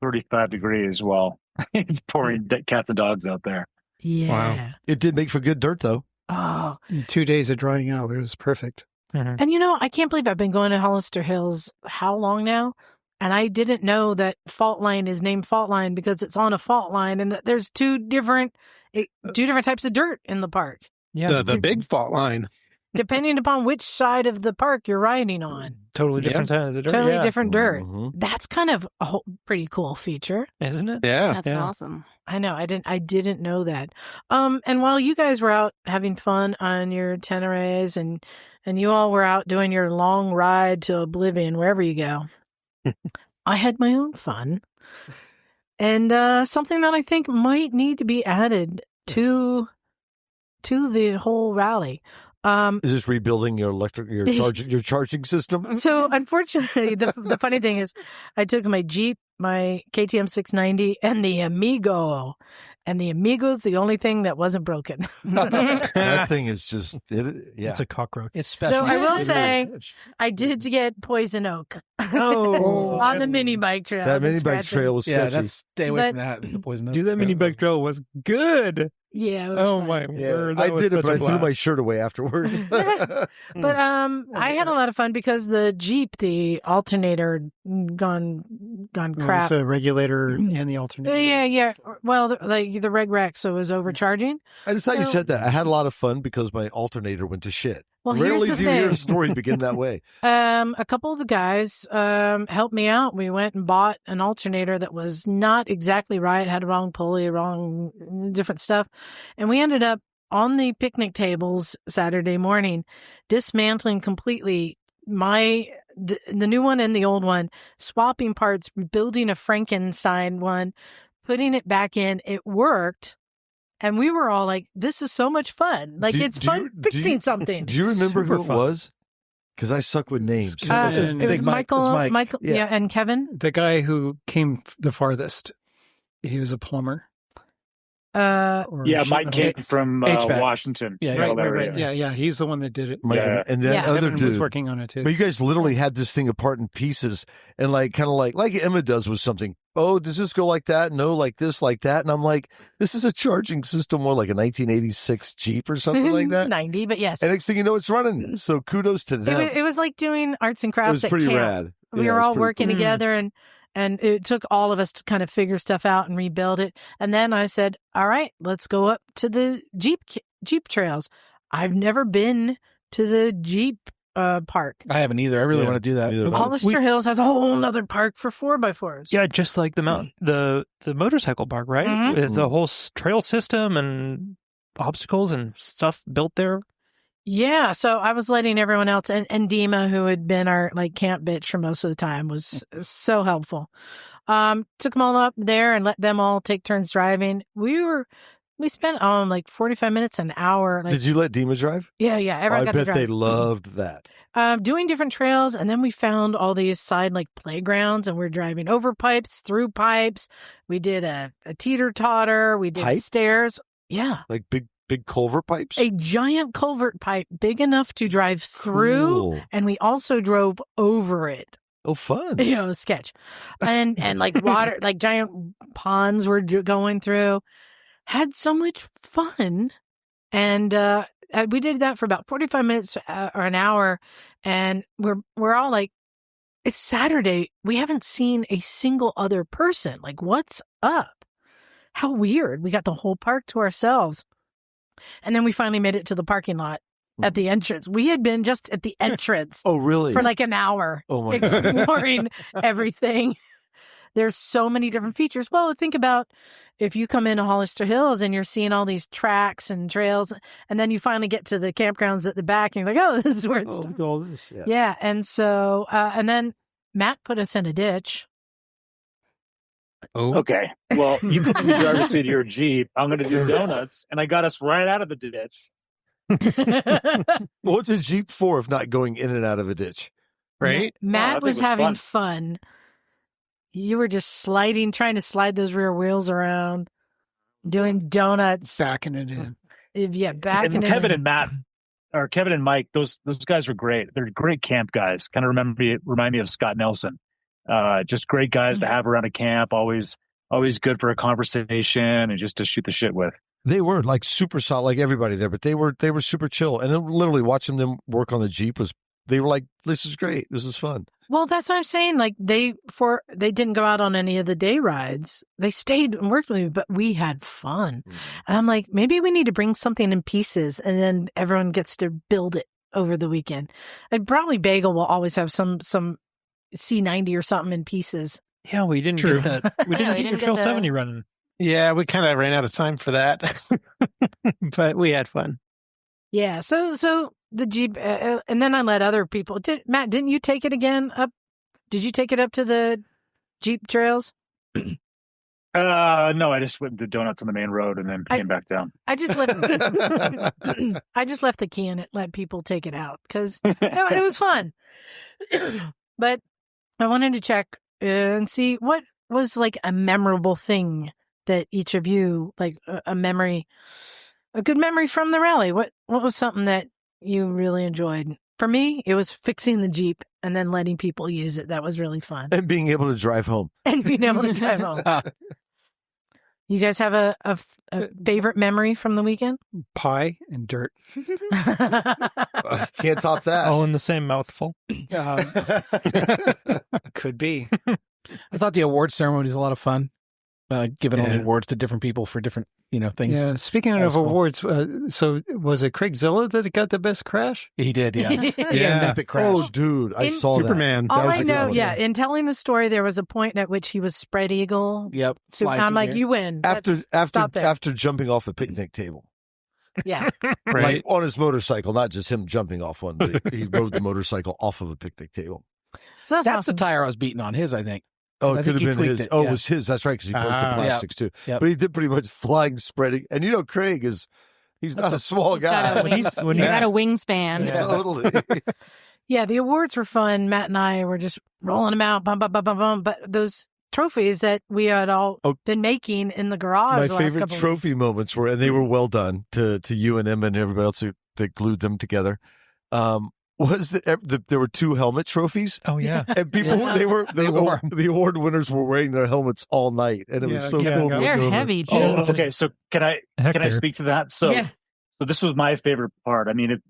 35 degrees. Well, it's pouring cats and dogs out there. Yeah. Wow. It did make for good dirt, though. Oh. 2 days of drying out, it was perfect. Mm-hmm. And I can't believe I've been going to Hollister Hills how long now? And I didn't know that Fault Line is named Fault Line because it's on a fault line and that there's two different types of dirt in the park. Yeah. The big fault line. Depending upon which side of the park you're riding on. Totally different side of the dirt. Totally different dirt. Mm-hmm. That's kind of a pretty cool feature. Isn't it? Yeah. That's awesome. I know. I didn't know that. And while you guys were out having fun on your Teneres and you all were out doing your long ride to oblivion, wherever you go, I had my own fun. And something that I think might need to be added to the whole rally. Is this rebuilding your your charging system? So unfortunately, the funny thing is I took my Jeep, my KTM 690, and the Amigo. And the Amigo's the only thing that wasn't broken. That thing is just, It's a cockroach. It's special. So I will say I did get poison oak on the mini bike trail. That mini bike trail was Yeah, sketchy. stay away from that. The poison oak. Dude, that mini bike trail was good. Yeah, it was Oh fun. my Yeah, word. I that was did it, such but a I threw my blast. shirt away afterwards. But I had a lot of fun because the Jeep, the alternator gone It crap. was the regulator and the alternator. Yeah. Well, the Reg Rec, so it was overcharging. I just thought you So- said that. I had a lot of fun because my alternator went to shit. Well, here's Rarely the do you hear a thing. story begin that way. A couple of the guys helped me out. We went and bought an alternator that was not exactly right, had a wrong pulley, wrong different stuff. And we ended up on the picnic tables Saturday morning, dismantling completely the new one and the old one, swapping parts, building a Frankenstein one, putting it back in. It worked. And we were all like, this is so much fun. Like, it's fun fixing something. Do you remember Super who it fun. was? Because I suck with names. It was Big Mike. Michael, Mike. yeah, and Kevin. The guy who came the farthest, he was a plumber. Or Yeah, she- Mike came from HVAC. Washington. Yeah, Seattle Right. area. Yeah, he's the one that did it. Mike, Yeah. and that Yeah. other Kevin was dude. working on it too. But you guys literally had this thing apart in pieces and like Emma does with something. Oh, does this go like that? No, like this, like that. And I'm like, this is a charging system more like a 1986 Jeep or something like that. 90, but yes. And next thing you know, it's running. So kudos to them. It was like doing arts and It crafts was at pretty camp. rad. We Yeah, it were was all pretty working cool. together, and And it took all of us to kind of figure stuff out and rebuild it. And then I said, all right, let's go up to the Jeep trails. I've never been to the Jeep park. I haven't either. I really want to do that. Hollister Hills has a whole other park for 4x4s. Yeah, just like the motorcycle park, right? Mhm. With the whole trail system and obstacles and stuff built there. Yeah, so I was letting everyone else, and Dima, who had been our camp bitch for most of the time, was so helpful. Took them all up there and let them all take turns driving. We spent 45 minutes, an hour. Did you let Dima drive? Yeah, everyone got to I bet drive. they loved that. Doing different trails, and then we found all these side playgrounds, and we're driving over pipes, through pipes. We did a teeter-totter. We did stairs. Yeah. Like big culvert pipes? A giant culvert pipe big enough to drive through, Cool. and we also drove over it. Oh, fun. You know, sketch. And water, giant ponds we're going through. Had so much fun. And we did that for about 45 minutes or an hour, and we're all like, it's Saturday. We haven't seen a single other person. What's up? How weird. We got the whole park to ourselves. And then we finally made it to the parking lot at the entrance. We had been just at the entrance. Oh, really? For an hour. Oh, my exploring everything. There's so many different features. Well, think about if you come into Hollister Hills and you're seeing all these tracks and trails, and then you finally get to the campgrounds at the back, and you're like, oh, this is where it's look at all this. Yeah. Yeah. And so, and then Matt put us in a ditch. Oh. Okay. Well, you put in the driver's seat of your Jeep. I'm going to do donuts, and I got us right out of the ditch. What's a Jeep for if not going in and out of a ditch? Right? Matt was having fun. You were just trying to slide those rear wheels around, doing donuts. Backing it in. Yeah, backing it in. Kevin and Matt, or Kevin and Mike, those guys were great. They're great camp guys. Kind of remind me of Scott Nelson. Just great guys to have around a camp. Always good for a conversation and just to shoot the shit with. They were super solid, like everybody there, but they were super chill. And then literally watching them work on the Jeep they were like, this is great. This is fun. Well, that's what I'm saying. They didn't go out on any of the day rides. They stayed and worked with me, but we had fun. Mm-hmm. And I'm like, maybe we need to bring something in pieces, and then everyone gets to build it over the weekend. And probably Bagel will always have some C90 or something in pieces. Yeah, we didn't get that. We didn't get your Trail 70 running. Yeah, we kind of ran out of time for that, but we had fun. Yeah, so the Jeep, and then I let other people. Matt, didn't you take it again up? Did you take it up to the Jeep trails? No, I just went to donuts on the main road and then came back down. I just left. I just left the key in it. Let people take it out because it was fun. But I wanted to check and see what was a memorable thing that each of you a good memory from the rally. What was something that you really enjoyed? For me, it was fixing the Jeep and then letting people use it. That was really fun. And being able to drive home. You guys have a favorite memory from the weekend? Pie and dirt. Can't top that. All in the same mouthful. Could be. I thought the award ceremony was a lot of fun. Giving all the awards to different people for different, things. Yeah. Speaking of awards, so was it Craig Zilla that got the best crash? He did, yeah. He had an epic crash. Oh, dude, I saw Superman. All I know, in telling the story, there was a point at which he was spread eagle. Yep. So I'm like, you win. After jumping off a picnic table. Yeah. Right. On his motorcycle, not just him jumping off one, but he rode the motorcycle off of a picnic table. So that's awesome. The tire I was beating on his, I think. Oh, it could have been his. It was his. That's right, because he broke the plastics too. Yep. But he did pretty much flying, spreading. And Craig he's not a small guy. He's got a wingspan. Yeah. Totally. Yeah, the awards were fun. Matt and I were just rolling them out, bum, bum, bum, bum, bum. But those trophies that we had all been making in the garage. My favorite trophy moments were, and they were well done to you and Emma and everybody else that glued them together. Was that there were 2 helmet trophies? Oh yeah, and people the award winners were wearing their helmets all night, and it was so cool. They're heavy, too. Okay, so can I speak to that? So this was my favorite part. I mean,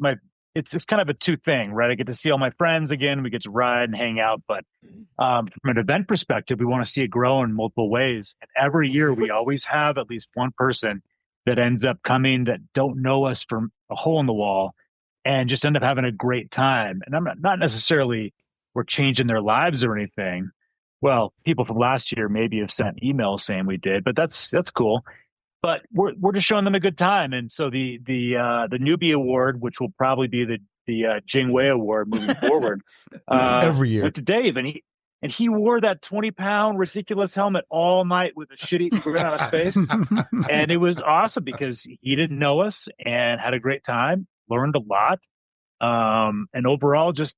it's kind of a two thing, right? I get to see all my friends again. We get to ride and hang out. But from an event perspective, we want to see it grow in multiple ways. And every year we always have at least one person that ends up coming that don't know us from a hole in the wall and just end up having a great time. And I'm not necessarily we're changing their lives or anything. Well, people from last year maybe have sent emails saying we did, but that's cool. But we're just showing them a good time. And so the newbie award, which will probably be the Jingwei award moving forward, every year, went to Dave, and he wore that 20-pound ridiculous helmet all night with a shitty grin on his face, and it was awesome because he didn't know us and had a great time, learned a lot, and overall just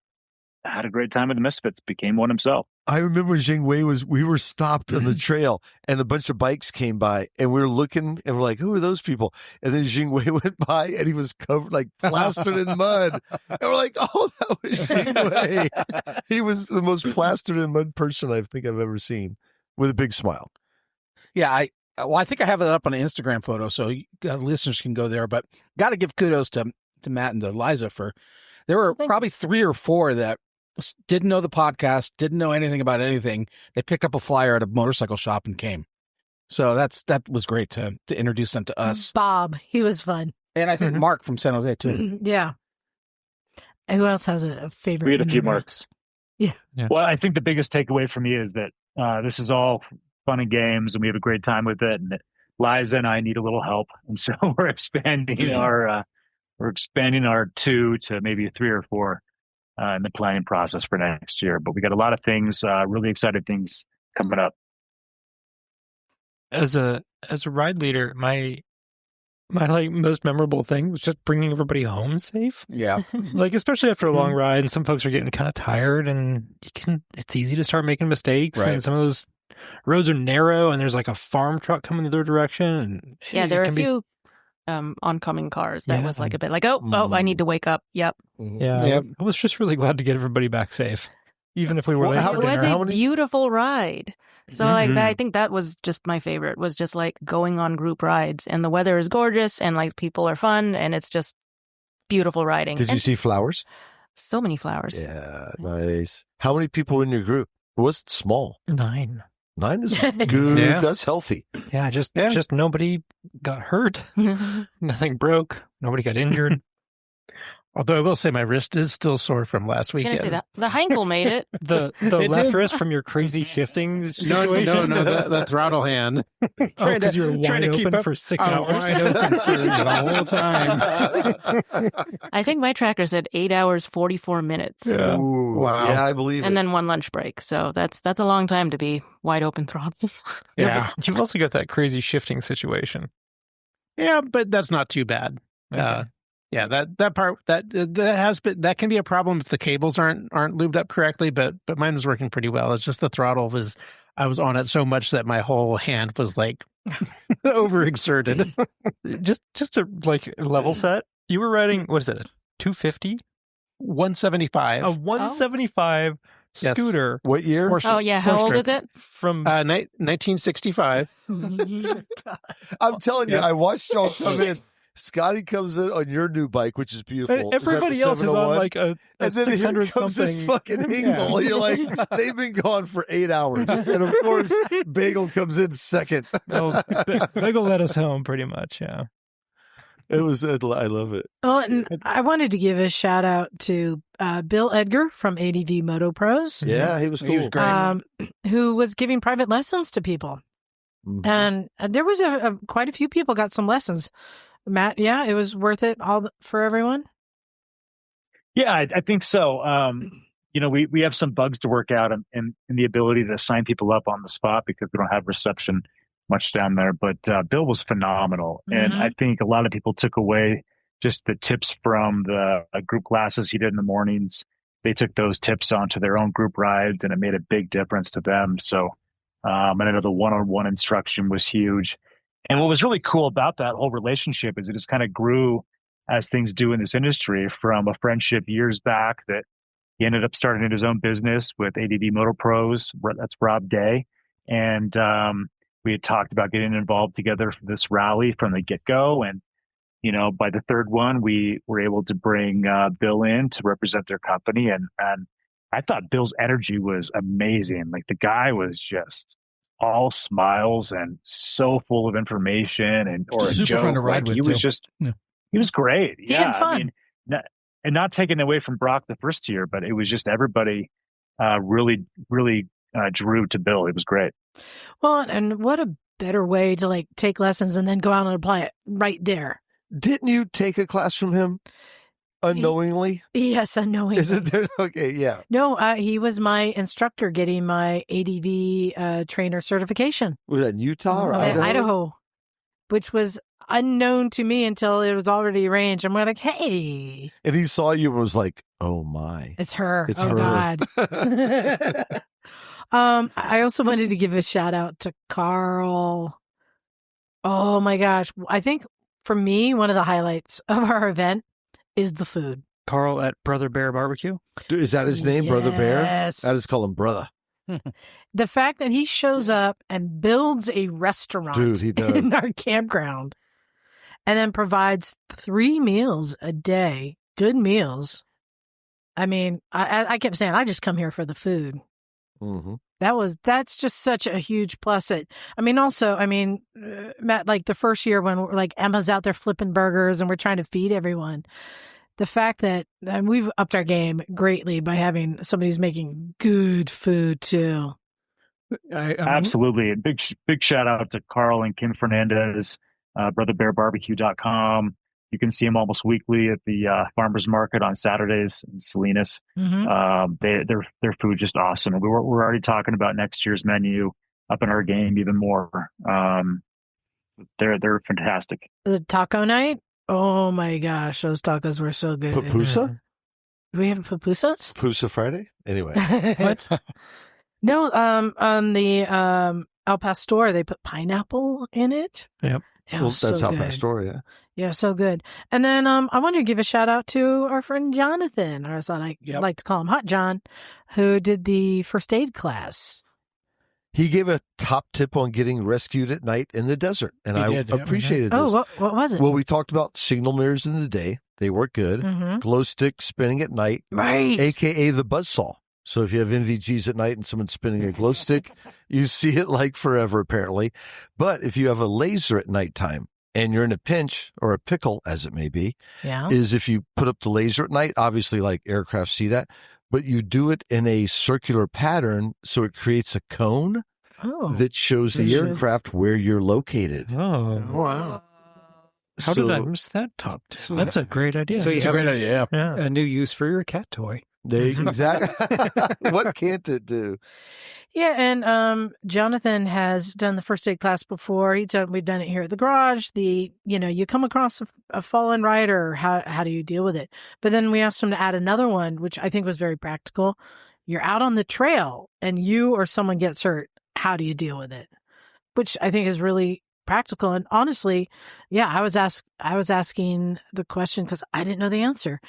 had a great time with the Misfits, became one himself. I remember Jingwei we were stopped on the trail and a bunch of bikes came by and we were looking and we're like, who are those people? And then Jingwei went by and he was covered, like plastered in mud. And we're like, oh, that was Jingwei. He was the most plastered in mud person I think I've ever seen, with a big smile. Yeah, I think I have it up on an Instagram photo, so listeners can go there. But got to give kudos to Matt and to Liza there were probably 3 or 4 that didn't know the podcast, didn't know anything about anything. They picked up a flyer at a motorcycle shop and came. So that was great to introduce them to us. Bob, he was fun. And I think Mark from San Jose too. Yeah. And who else has a favorite? We had a few Marks. Yeah. Well, I think the biggest takeaway for me is that this is all fun and games and we have a great time with it. And that Liza and I need a little help. And so we're expanding our 2 to maybe 3 or 4 in the planning process for next year. But we got a lot of things, really excited things coming up. As a ride leader, my like most memorable thing was just bringing everybody home safe. Yeah. Like, especially after a long ride and some folks are getting kind of tired and it's easy to start making mistakes. Right. And some of those roads are narrow and there's like a farm truck coming the other direction. And yeah, there are a few oncoming cars that was like a bit like, oh, I need to wake up. Yep. Yeah. Yep. I was just really glad to get everybody back safe, even if we were late for It was dinner. a beautiful ride. So like I think that was just my favorite, was just like going on group rides, and the weather is gorgeous and like people are fun and it's just beautiful riding. Did you see flowers? So many flowers. Yeah, nice. How many people were in your group? It wasn't small. 9. 9 is good. Yeah. That's healthy. Yeah, just nobody got hurt. Nothing broke. Nobody got injured. Although I will say my wrist is still sore from last I was weekend. going to say that. The Heinkel made it. The left wrist from your crazy shifting situation? No, the throttle hand. Because you were wide open for 6 hours. Wide open for the whole time. I think my tracker said 8 hours, 44 minutes. Yeah. Ooh, Wow. Yeah, I believe it. And then 1 lunch break. So that's a long time to be wide open throttle. Yeah. But you've also got that crazy shifting situation. Yeah, but that's not too bad. Okay. Yeah, that part that can be a problem if the cables aren't lubed up correctly, but mine was working pretty well. It's just the throttle I was on it so much that my whole hand was like overexerted. just to like level set, you were riding, what is it, a 250? 175. A 175 scooter. What year? Oh, yeah. How old is it? From 1965. I'm telling you, I watched y'all come in. Scottie comes in on your new bike, which is beautiful. and everybody else is on like a and then 600 here comes something. this fucking Hingle. You're like, they've been gone for 8 hours. And of course, Bagel comes in second. Oh, Bagel let us home pretty much, yeah. I love it. Well, and I wanted to give a shout out to Bill Edgar from ADV Moto Pros. Yeah, he was cool. He was great. Who was giving private lessons to people. Mhm. And there was quite a few people got some lessons. Matt, yeah, it was worth it for everyone. Yeah, I think so. We have some bugs to work out in the ability to sign people up on the spot because we don't have reception much down there. But Bill was phenomenal. And I think a lot of people took away just the tips from the group classes he did in the mornings. They took those tips onto their own group rides, and it made a big difference to them. So I know the one-on-one instruction was huge. And what was really cool about that whole relationship is it just kind of grew as things do in this industry, from a friendship years back that he ended up starting his own business with ADV Moto Pros. That's Rob Day. And we had talked about getting involved together for this rally from the get-go. And by the third one, we were able to bring Bill in to represent their company. And I thought Bill's energy was amazing. Like the guy was just all smiles and so full of information or a super joke. fun to ride with. He was just, he was great. He had fun. I mean, not taking away from Brock the first year, but it was just everybody really drew to Bill. It was great. Well, and what a better way to like take lessons and then go out and apply it right there. Didn't you take a class from him unknowingly? Yes, unknowingly. Is it there? Okay, yeah. No, he was my instructor getting my ADV trainer certification. Was that in Utah or Idaho? Idaho, which was unknown to me until it was already arranged. I'm like, hey. And he saw you and was like, oh my. It's her. It's oh, her. God. I also wanted to give a shout out to Carl. Oh my gosh. I think for me, one of the highlights of our event is the food. Carl at Brother Bear Barbecue. Is that his name, Yes. Brother Bear? I just call him Brother. The fact that he shows up and builds a restaurant in our campground and then provides 3 meals a day, good meals. I mean, I kept saying, I just come here for the food. Mm-hmm. That's just such a huge plus. Matt, like the first year when like Emma's out there flipping burgers and we're trying to feed everyone, the fact that we've upped our game greatly by having somebody who's making good food too. Absolutely. Big shout out to Carl and Kim Fernandez, brotherbearbarbecue.com. You can see them almost weekly at the farmers market on Saturdays in Salinas. Mm-hmm. Their food just awesome. And we're already talking about next year's menu, upping our game even more. They're fantastic. The taco night. Oh my gosh, those tacos were so good. Pupusa? Do we have pupusas? Pupusa Friday? Anyway. What? No, on the Al Pastor, they put pineapple in it. Yep. Well, that's Al Pastor, yeah. Yeah, so good. And then I wanted to give a shout out to our friend Jonathan, or as I like to call him, Hot John, who did the first aid class. He gave a top tip on getting rescued at night in the desert, and I appreciated this. Oh, what was it? Well, we talked about signal mirrors in the day. They work good. Mm-hmm. Glow stick spinning at night. Right. AKA the buzzsaw. So if you have NVGs at night and someone's spinning a glow stick, you see it like forever, apparently. But if you have a laser at nighttime and you're in a pinch or a pickle, as it may be, is if you put up the laser at night, obviously like aircraft see that, but you do it in a circular pattern so it creates a cone that shows the aircraft where you're located. Oh, wow. How did I miss that top tip? That's a great idea. So it's a great idea. Yeah. A new use for your cat toy. There you go. Exactly. What can't it do? Yeah, and Jonathan has done the first aid class before. We've done it here at the garage. You come across a fallen rider. How do you deal with it? But then we asked him to add another one, which I think was very practical. You're out on the trail and you or someone gets hurt. How do you deal with it? Which I think is really practical. And honestly, yeah, I was asking the question because I didn't know the answer.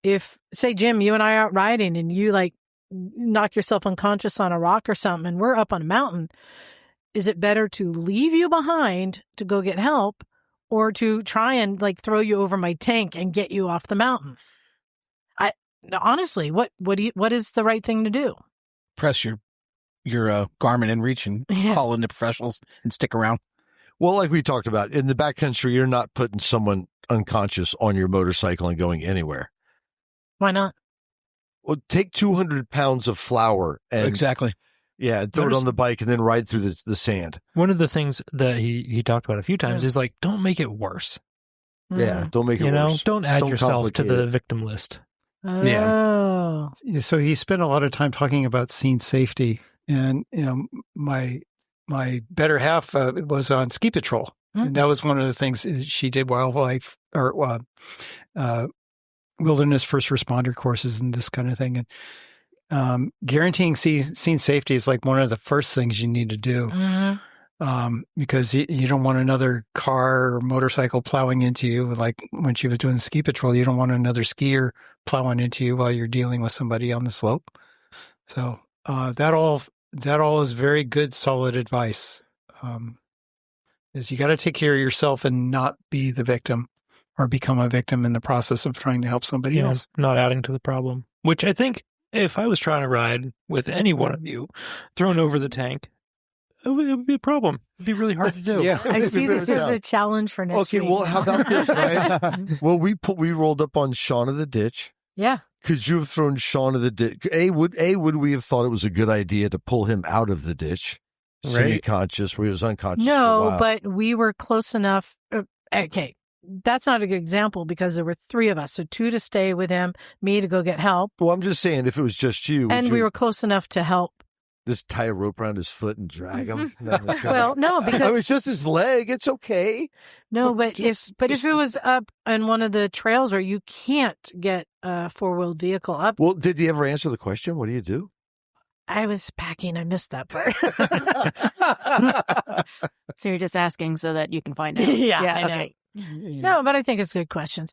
If, say, Jim, you and I are out riding and you like knock yourself unconscious on a rock or something and we're up on a mountain, is it better to leave you behind to go get help or to try and like throw you over my tank and get you off the mountain? Honestly, what is the right thing to do? Press your Garmin in reach and call in the professionals and stick around. Well, like we talked about, in the backcountry, you're not putting someone unconscious on your motorcycle and going anywhere. Why not? Well, take 200 pounds of flour and exactly. Yeah, throw it on the bike and then ride through the sand. One of the things that he talked about a few times is like, don't make it worse. Yeah, don't make it worse. Don't add yourself to the victim list. Oh. Yeah. So he spent a lot of time talking about scene safety, and my better half was on ski patrol, and that was one of the things she did wildlife or wilderness first responder courses and this kind of thing. And guaranteeing scene safety is like one of the first things you need to do, because you don't want another car or motorcycle plowing into you. Like when she was doing ski patrol, you don't want another skier plowing into you while you're dealing with somebody on the slope. So that all is very good, solid advice. Is you got to take care of yourself and not be the victim. become a victim in the process of trying to help somebody else. Not adding to the problem. Which I think if I was trying to ride with any one of you thrown over the tank, it would be a problem. It'd be really hard to do. Yeah. I see this as a challenge for next week. Okay, well, how about this, right? Well, we rolled up on Sean of the ditch. Yeah. Could you have thrown Sean of the ditch? Would we have thought it was a good idea to pull him out of the ditch, semi-conscious, where he was unconscious? No, but we were close enough. Okay, that's not a good example because there were 3 of us, so 2 to stay with him, me to go get help. Well, I'm just saying, if it was just you, and we were close enough to help. Just tie a rope around his foot and drag him. Well, no, because it's just his leg. It's okay. No, but if it was up on one of the trails where you can't get a 4-wheeled vehicle up. Well, did he ever answer the question? What do you do? I was packing. I missed that part. So you're just asking so that you can find out. Yeah, I know. Okay. No, but I think it's good questions.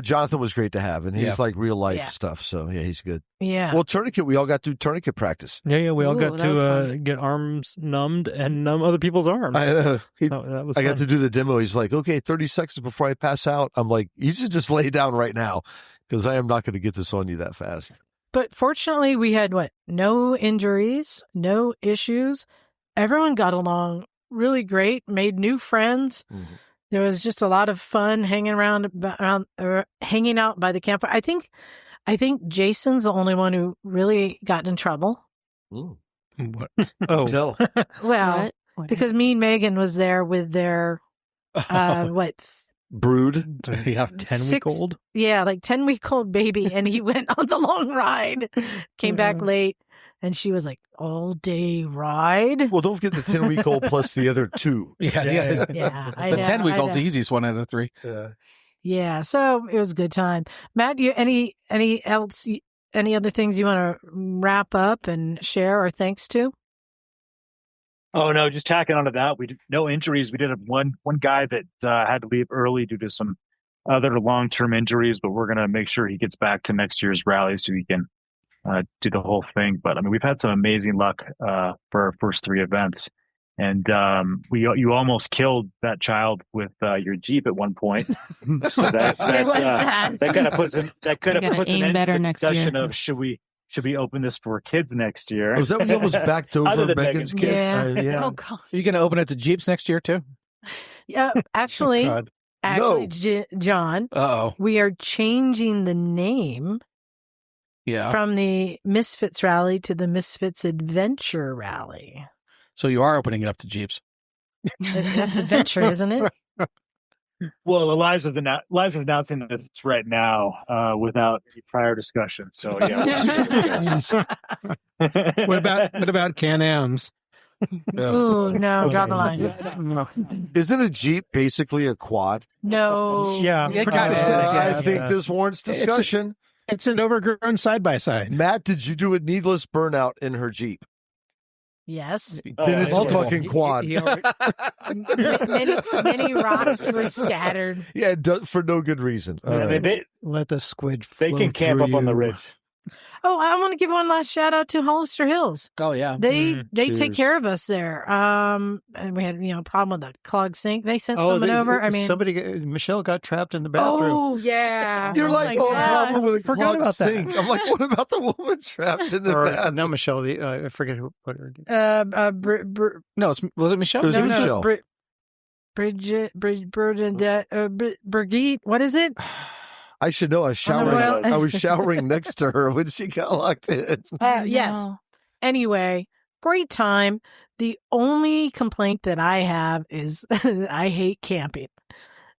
Jonathan was great to have, and he's like real life stuff. So yeah, he's good. Yeah. Well, tourniquet. We all got to do tourniquet practice. Yeah. We all got to get arms numbed and numb other people's arms. I know. That was I got fun. to do the demo. He's like, okay, 30 seconds before I pass out. I'm like, you should just lay down right now because I am not going to get this on you that fast. But fortunately, we had no injuries, no issues. Everyone got along really great, made new friends. Mm-hmm. There was just a lot of fun hanging hanging out by the campfire. I think Jason's the only one who really got in trouble. Ooh. What? Oh, tell. Well, because me and Megan was there with their brood. 10-week-old. Yeah, 10-week-old baby, and he went on the long ride, came back late. And she was like, all day ride? Well, don't forget the 10-week-old plus the other 2. Yeah. The 10-week-old's the easiest one out of the 3. Yeah. So it was a good time. Matt, you any other things you want to wrap up and share or thanks to? Oh no, just tacking onto that. We did no injuries. We did have one guy that had to leave early due to some other long-term injuries, but we're gonna make sure he gets back to next year's rally so he can do the whole thing. But I mean, we've had some amazing luck for our first 3 events, and you almost killed that child with your Jeep at one point. So that kind of puts an end to the discussion of should we open this for kids next year? Was that when you almost backed over Megan's kid? Yeah. Oh God. Are you going to open it to Jeeps next year too? Yeah, actually, John. Uh-oh. We are changing the name. Yeah. From the Misfits Rally to the Misfits Adventure Rally. So you are opening it up to Jeeps. That's adventure, isn't it? Well, Liza's announcing this right now without any prior discussion. So yeah. What about Can-Ams? Ooh, no, draw the line. Isn't a Jeep basically a quad? No. Yeah. It kind of says, I think this warrants discussion. It's an overgrown side-by-side. Matt, did you do a needless burnout in her Jeep? Yes. Then it's a fucking quad. Many rocks were scattered. Yeah, for no good reason. They Let the squid they flow can camp through up on the you. ridge. Oh, I want to give one last shout out to Hollister Hills. Oh yeah. They cheers. take care of us there. And we had a problem with the clogged sink. They sent someone over. I mean, Michelle got trapped in the bathroom. Oh yeah. You're like, problem with a Forgot clogged about that. sink. I'm like, what about the woman trapped in the bathroom? No, Michelle. I forget what her name. No, was it Michelle? It was Michelle. Bernadette, Brigitte. What is it? I should know. I was showering next to her when she got locked in. Yes. Anyway, great time. The only complaint that I have is I hate camping.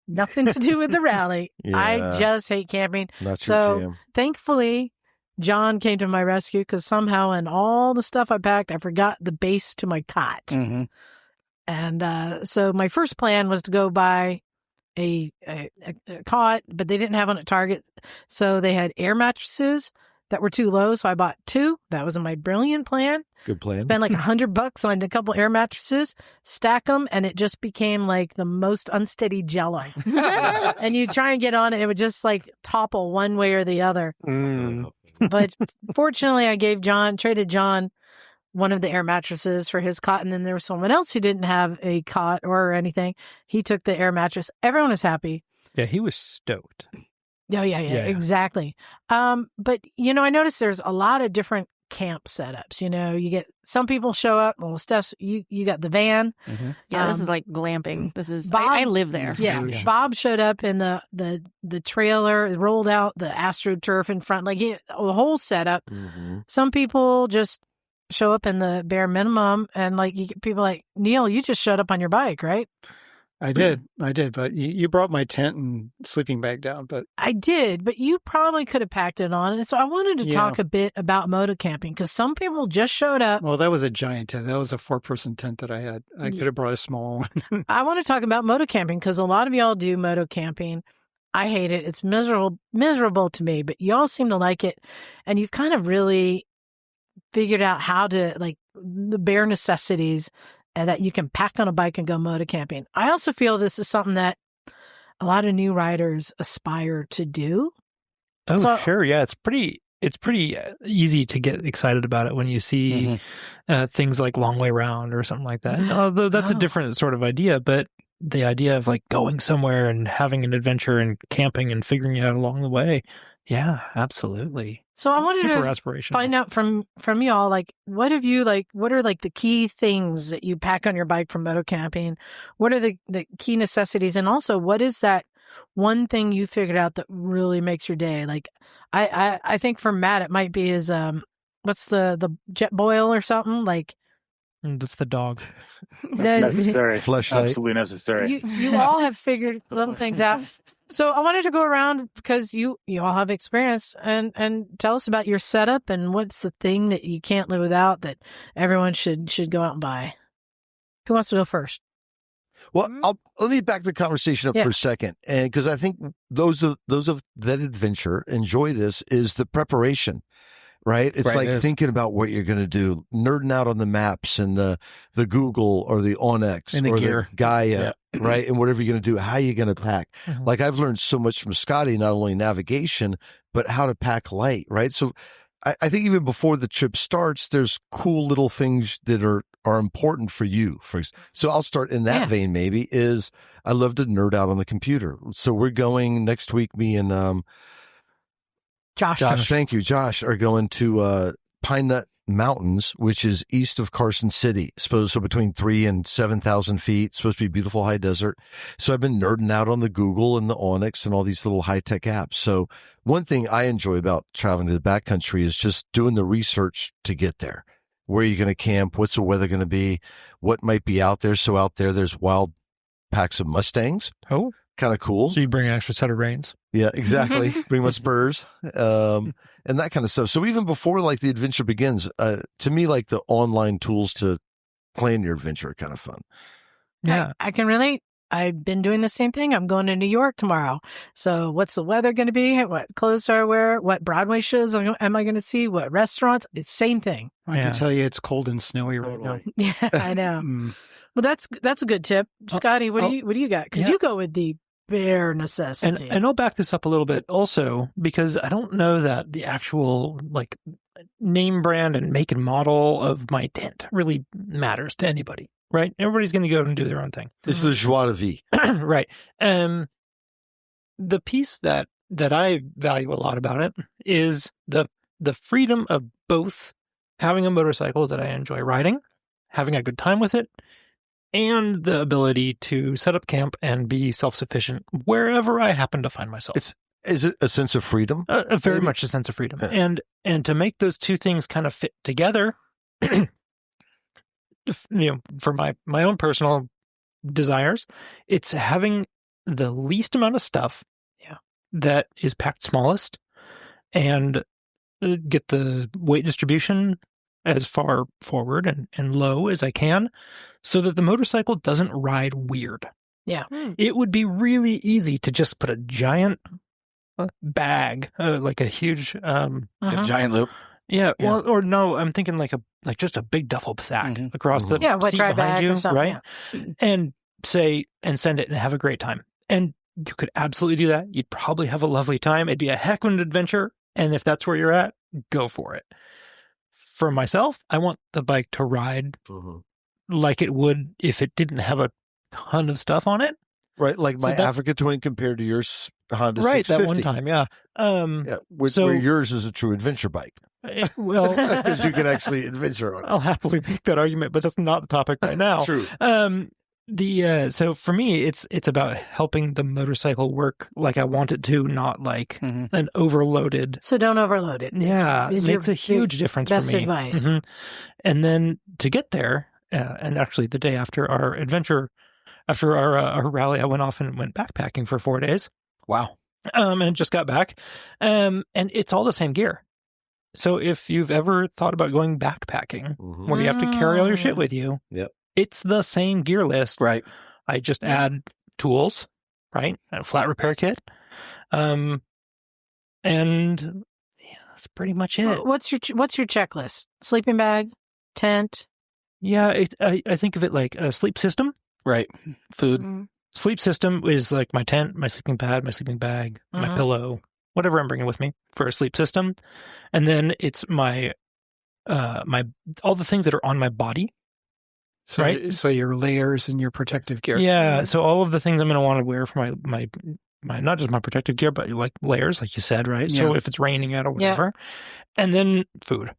Nothing to do with the rally. Yeah. I just hate camping. Not your jam. Thankfully, John came to my rescue because somehow in all the stuff I packed, I forgot the base to my cot. Mm-hmm. And so my first plan was to go buy a cot, but they didn't have one at Target. So they had air mattresses that were too low. So I bought 2. That was my brilliant plan. Good plan. Spend like $100 on a couple air mattresses, stack them, and it just became like the most unsteady jello. And you try and get on it, it would just like topple one way or the other. But fortunately, I traded John one of the air mattresses for his cot, and then there was someone else who didn't have a cot or anything. He took the air mattress. Everyone was happy. Yeah, he was stoked. Oh, yeah, exactly. But, you know, I noticed there's a lot of different camp setups. You know, you get some people show up. Well, Steph, you got the van. Mm-hmm. Yeah, this is like glamping. This is Bob, I live there. Yeah, Bob showed up in the trailer, rolled out the AstroTurf in front, like the whole setup. Mm-hmm. Some people just show up in the bare minimum, and like people like Neil, you just showed up on your bike, right? I did, but you brought my tent and sleeping bag down, but I did, but you probably could have packed it on. And so I wanted to talk a bit about moto camping because some people just showed up. Well, that was a giant tent. That was a 4-person tent that I had. I could have brought a small one. I want to talk about moto camping because a lot of y'all do moto camping. I hate it. It's miserable to me, but y'all seem to like it. And you've kind of really figured out how to, like, the bare necessities that you can pack on a bike and go moto camping. I also feel this is something that a lot of new riders aspire to do. Oh, sure. Yeah, it's pretty easy to get excited about it when you see things like Long Way Round or something like that. Although that's a different sort of idea, but the idea of like going somewhere and having an adventure and camping and figuring it out along the way. Yeah, absolutely. So I wanted to find out from y'all, like, what are like the key things that you pack on your bike from moto camping? What are the key necessities? And also, what is that one thing you figured out that really makes your day? Like, I think for Matt, it might be what's the jet boil or something? Like, that's the dog. That's necessary. Fleshlight. Absolutely necessary. You all have figured little things out. So I wanted to go around because you all have experience and tell us about your setup and what's the thing that you can't live without that everyone should go out and buy. Who wants to go first? Well, let me back the conversation up for a second, and because I think those of that adventure enjoy this is the preparation. Right? It's like thinking about what you're going to do, nerding out on the maps and the Google or the Onyx and the or gear. the Gaia, right? And whatever you're going to do, how you're going to pack. Mm-hmm. Like I've learned so much from Scottie, not only navigation, but how to pack light, right? So I think even before the trip starts, there's cool little things that are important for you. So I'll start in that vein maybe is I love to nerd out on the computer. So we're going next week, me and Josh, thank you. Josh are going to Pine Nut Mountains, which is east of Carson City, so between 3,000 and 7,000 feet. Supposed to be beautiful high desert. So I've been nerding out on the Google and the Onyx and all these little high tech apps. So one thing I enjoy about traveling to the backcountry is just doing the research to get there. Where are you going to camp? What's the weather going to be? What might be out there? So out there's wild packs of Mustangs. Oh. Kind of cool. So you bring an extra set of reins. Yeah, exactly. Bring my spurs, and that kind of stuff. So even before like the adventure begins, to me, like the online tools to plan your adventure are kind of fun. Yeah, I can relate. I've been doing the same thing. I'm going to New York tomorrow. So what's the weather going to be? What clothes do I wear? What Broadway shows am I going to see? What restaurants? It's same thing. I can tell you it's cold and snowy right now. Yeah, I know. Well, that's a good tip. Scottie, what do you got? Because you go with the bare necessity. And I'll back this up a little bit also because I don't know that the actual like name brand and make and model of my tent really matters to anybody, right? Everybody's going to go and do their own thing. This is joie de vivre. Right. The piece that I value a lot about it is the freedom of both having a motorcycle that I enjoy riding, having a good time with it, and the ability to set up camp and be self-sufficient wherever I happen to find myself. Is it a sense of freedom? Very much a sense of freedom. Yeah. And to make those two things kind of fit together, for my own personal desires, it's having the least amount of stuff that is packed smallest and get the weight distribution as far forward and low as I can so that the motorcycle doesn't ride weird. Yeah. It would be really easy to just put a giant bag, like a huge... a giant loop. Yeah, well, or no, I'm thinking like just a big duffel sack across the seat behind you, right? Yeah. And send it and have a great time. And you could absolutely do that. You'd probably have a lovely time. It'd be a heck of an adventure. And if that's where you're at, go for it. For myself, I want the bike to ride like it would if it didn't have a ton of stuff on it. Right, like my Africa Twin compared to your Honda 650. Right, that one time, yeah. Where yours is a true adventure bike. Well, because you can actually adventure on it. I'll happily make that argument, but that's not the topic right now. True. So for me, it's about helping the motorcycle work like I want it to, not like an overloaded. So don't overload it. Yeah, it makes a huge difference for me. Best advice. And then to get there, and actually the day after our adventure, after our rally, I went off and went backpacking for 4 days. Wow. And just got back. And it's all the same gear. So if you've ever thought about going backpacking, where you have to carry all your shit with you, it's the same gear list. Right. I just add tools, right? A flat repair kit. And that's pretty much it. What's your checklist? Sleeping bag, tent. Yeah, I think of it like a sleep system. Right. Food. Sleep system is like my tent, my sleeping pad, my sleeping bag, my pillow, whatever I'm bringing with me for a sleep system. And then it's my all the things that are on my body. So, right? So your layers and your protective gear. Yeah. So all of the things I'm going to want to wear for my not just my protective gear, but like layers, like you said, right? Yeah. So if it's raining out or whatever, and then food,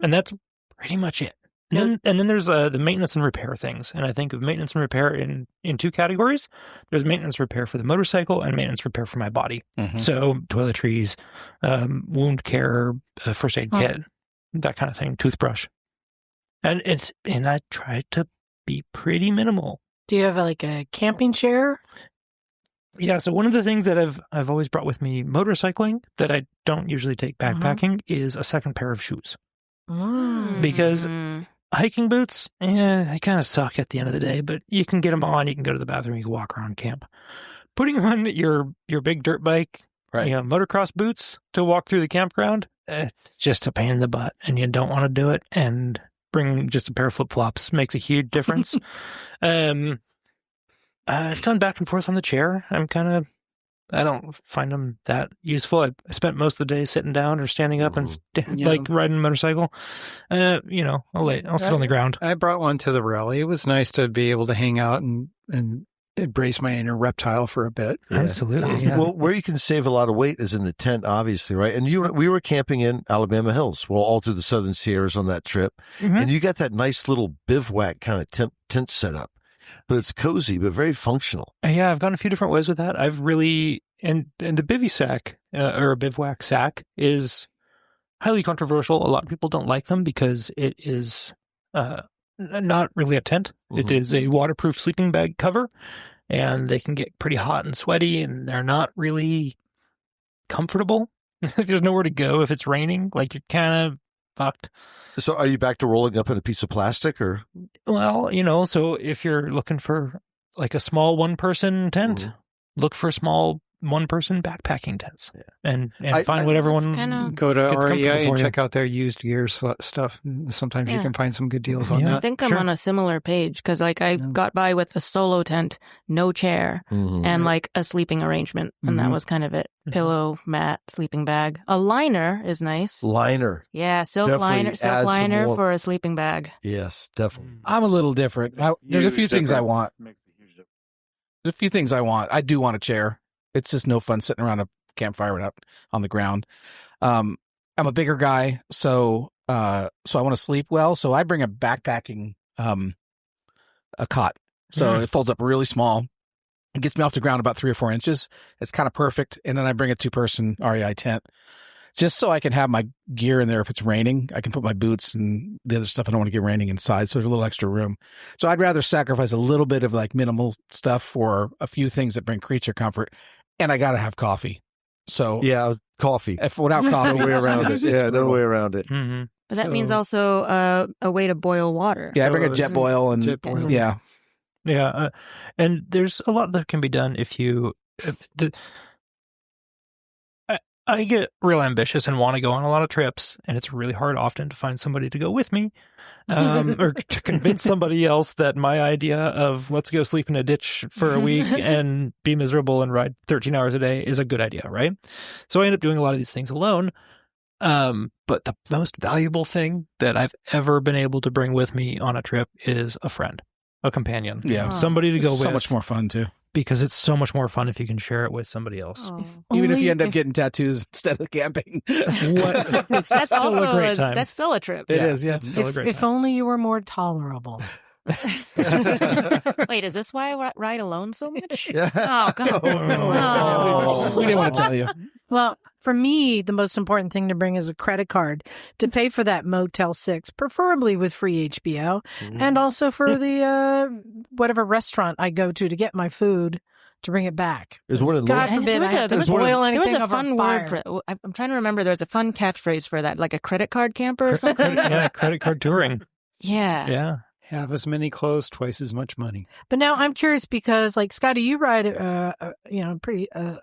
and that's pretty much it. And then there's the maintenance and repair things, and I think of maintenance and repair in two categories. There's maintenance repair for the motorcycle and maintenance repair for my body. So toiletries, wound care, first aid kit, that kind of thing, toothbrush. And I try to be pretty minimal. Do you have like a camping chair? Yeah, so one of the things that I've always brought with me motorcycling that I don't usually take backpacking is a second pair of shoes. Because hiking boots, they kind of suck at the end of the day, but you can get them on, you can go to the bathroom, you can walk around camp. Putting on your big dirt bike, motocross boots to walk through the campground, it's just a pain in the butt, and you don't want to do it, and bring just a pair of flip-flops makes a huge difference. I've gone back and forth on the chair. I don't find them that useful. I spent most of the day sitting down or standing up and like riding a motorcycle. I'll sit on the ground. I brought one to the rally. It was nice to be able to hang out and embrace my inner reptile for a bit. Yeah. Absolutely. Yeah. Well, where you can save a lot of weight is in the tent, obviously, right? And we were camping in Alabama Hills, all through the Southern Sierras on that trip. And you got that nice little bivouac kind of tent set up. But it's cozy, but very functional. Yeah, I've gone a few different ways with that. I've really, and the bivy sack, or a bivouac sack, is highly controversial. A lot of people don't like them because it is not really a tent. It is a waterproof sleeping bag cover, and they can get pretty hot and sweaty, and they're not really comfortable. There's nowhere to go if it's raining. Like, you're kind of fucked. So are you back to rolling up in a piece of plastic, or? Well, so if you're looking for like a small one-person tent, look for small one-person backpacking tents, and find whatever one. Go to REI and check out their used gear stuff. Sometimes you can find some good deals on that. I think I'm on a similar page because I got by with a solo tent, no chair, and like a sleeping arrangement, and that was kind of it. Pillow, mat, sleeping bag. A liner is nice. Liner. Yeah, silk Definitely liner for a sleeping bag. Yes, definitely. I'm a little different. There's a few things I want. There's a few things I want. I do want a chair. It's just no fun sitting around a campfire out on the ground. I'm a bigger guy, so I want to sleep well. So I bring a backpacking a cot. So it folds up really small. It gets me off the ground about 3 or 4 inches. It's kind of perfect. And then I bring a 2-person REI tent just so I can have my gear in there if it's raining. I can put my boots and the other stuff. I don't want to get raining inside, so there's a little extra room. So I'd rather sacrifice a little bit of like minimal stuff for a few things that bring creature comfort. And I got to have coffee. So coffee. If without coffee, no way around it. Yeah, no way around it. But that means also a way to boil water. Yeah, I bring a jet boil and yeah. Yeah, and there's a lot that can be done if you. I get real ambitious and want to go on a lot of trips, and it's really hard often to find somebody to go with me, or to convince somebody else that my idea of let's go sleep in a ditch for a week and be miserable and ride 13 hours a day is a good idea, right? So I end up doing a lot of these things alone. But the most valuable thing that I've ever been able to bring with me on a trip is a friend. a companion. Yeah. Somebody to go with. So much more fun, too. Because it's so much more fun if you can share it with somebody else. Even if you end up getting tattoos instead of camping. It's still a great time. That's still a trip. It is, yeah. It's still a great time. If only you were more tolerable. Wait, is this why I ride alone so much? Yeah. Oh, God. We didn't want to tell you. Well, for me, the most important thing to bring is a credit card to pay for that Motel 6, preferably with free HBO, and also for the whatever restaurant I go to get my food to bring it back. There's one in God Louisville. forbid I have to boil anything There was a over fun fire. word for it. I'm trying to remember. There was a fun catchphrase for that, like a credit card camper or something. Credit card touring. Yeah. Yeah. Have as many clothes, twice as much money. But now I'm curious because, like, Scottie, you ride a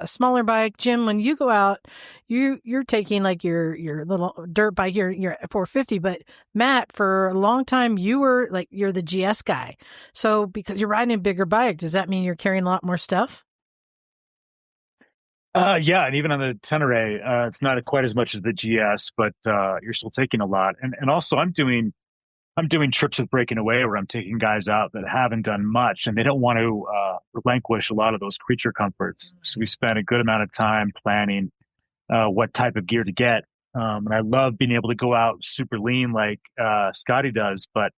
smaller bike. Jim, when you go out, you're taking like your little dirt bike, your 450. But Matt, for a long time, you're the GS guy. So because you're riding a bigger bike, does that mean you're carrying a lot more stuff? Yeah, and even on the Tenere, it's not quite as much as the GS, but you're still taking a lot. And also, I'm doing trips with Breaking Away where I'm taking guys out that haven't done much and they don't want to relinquish a lot of those creature comforts. So we spent a good amount of time planning what type of gear to get. And I love being able to go out super lean like Scottie does, but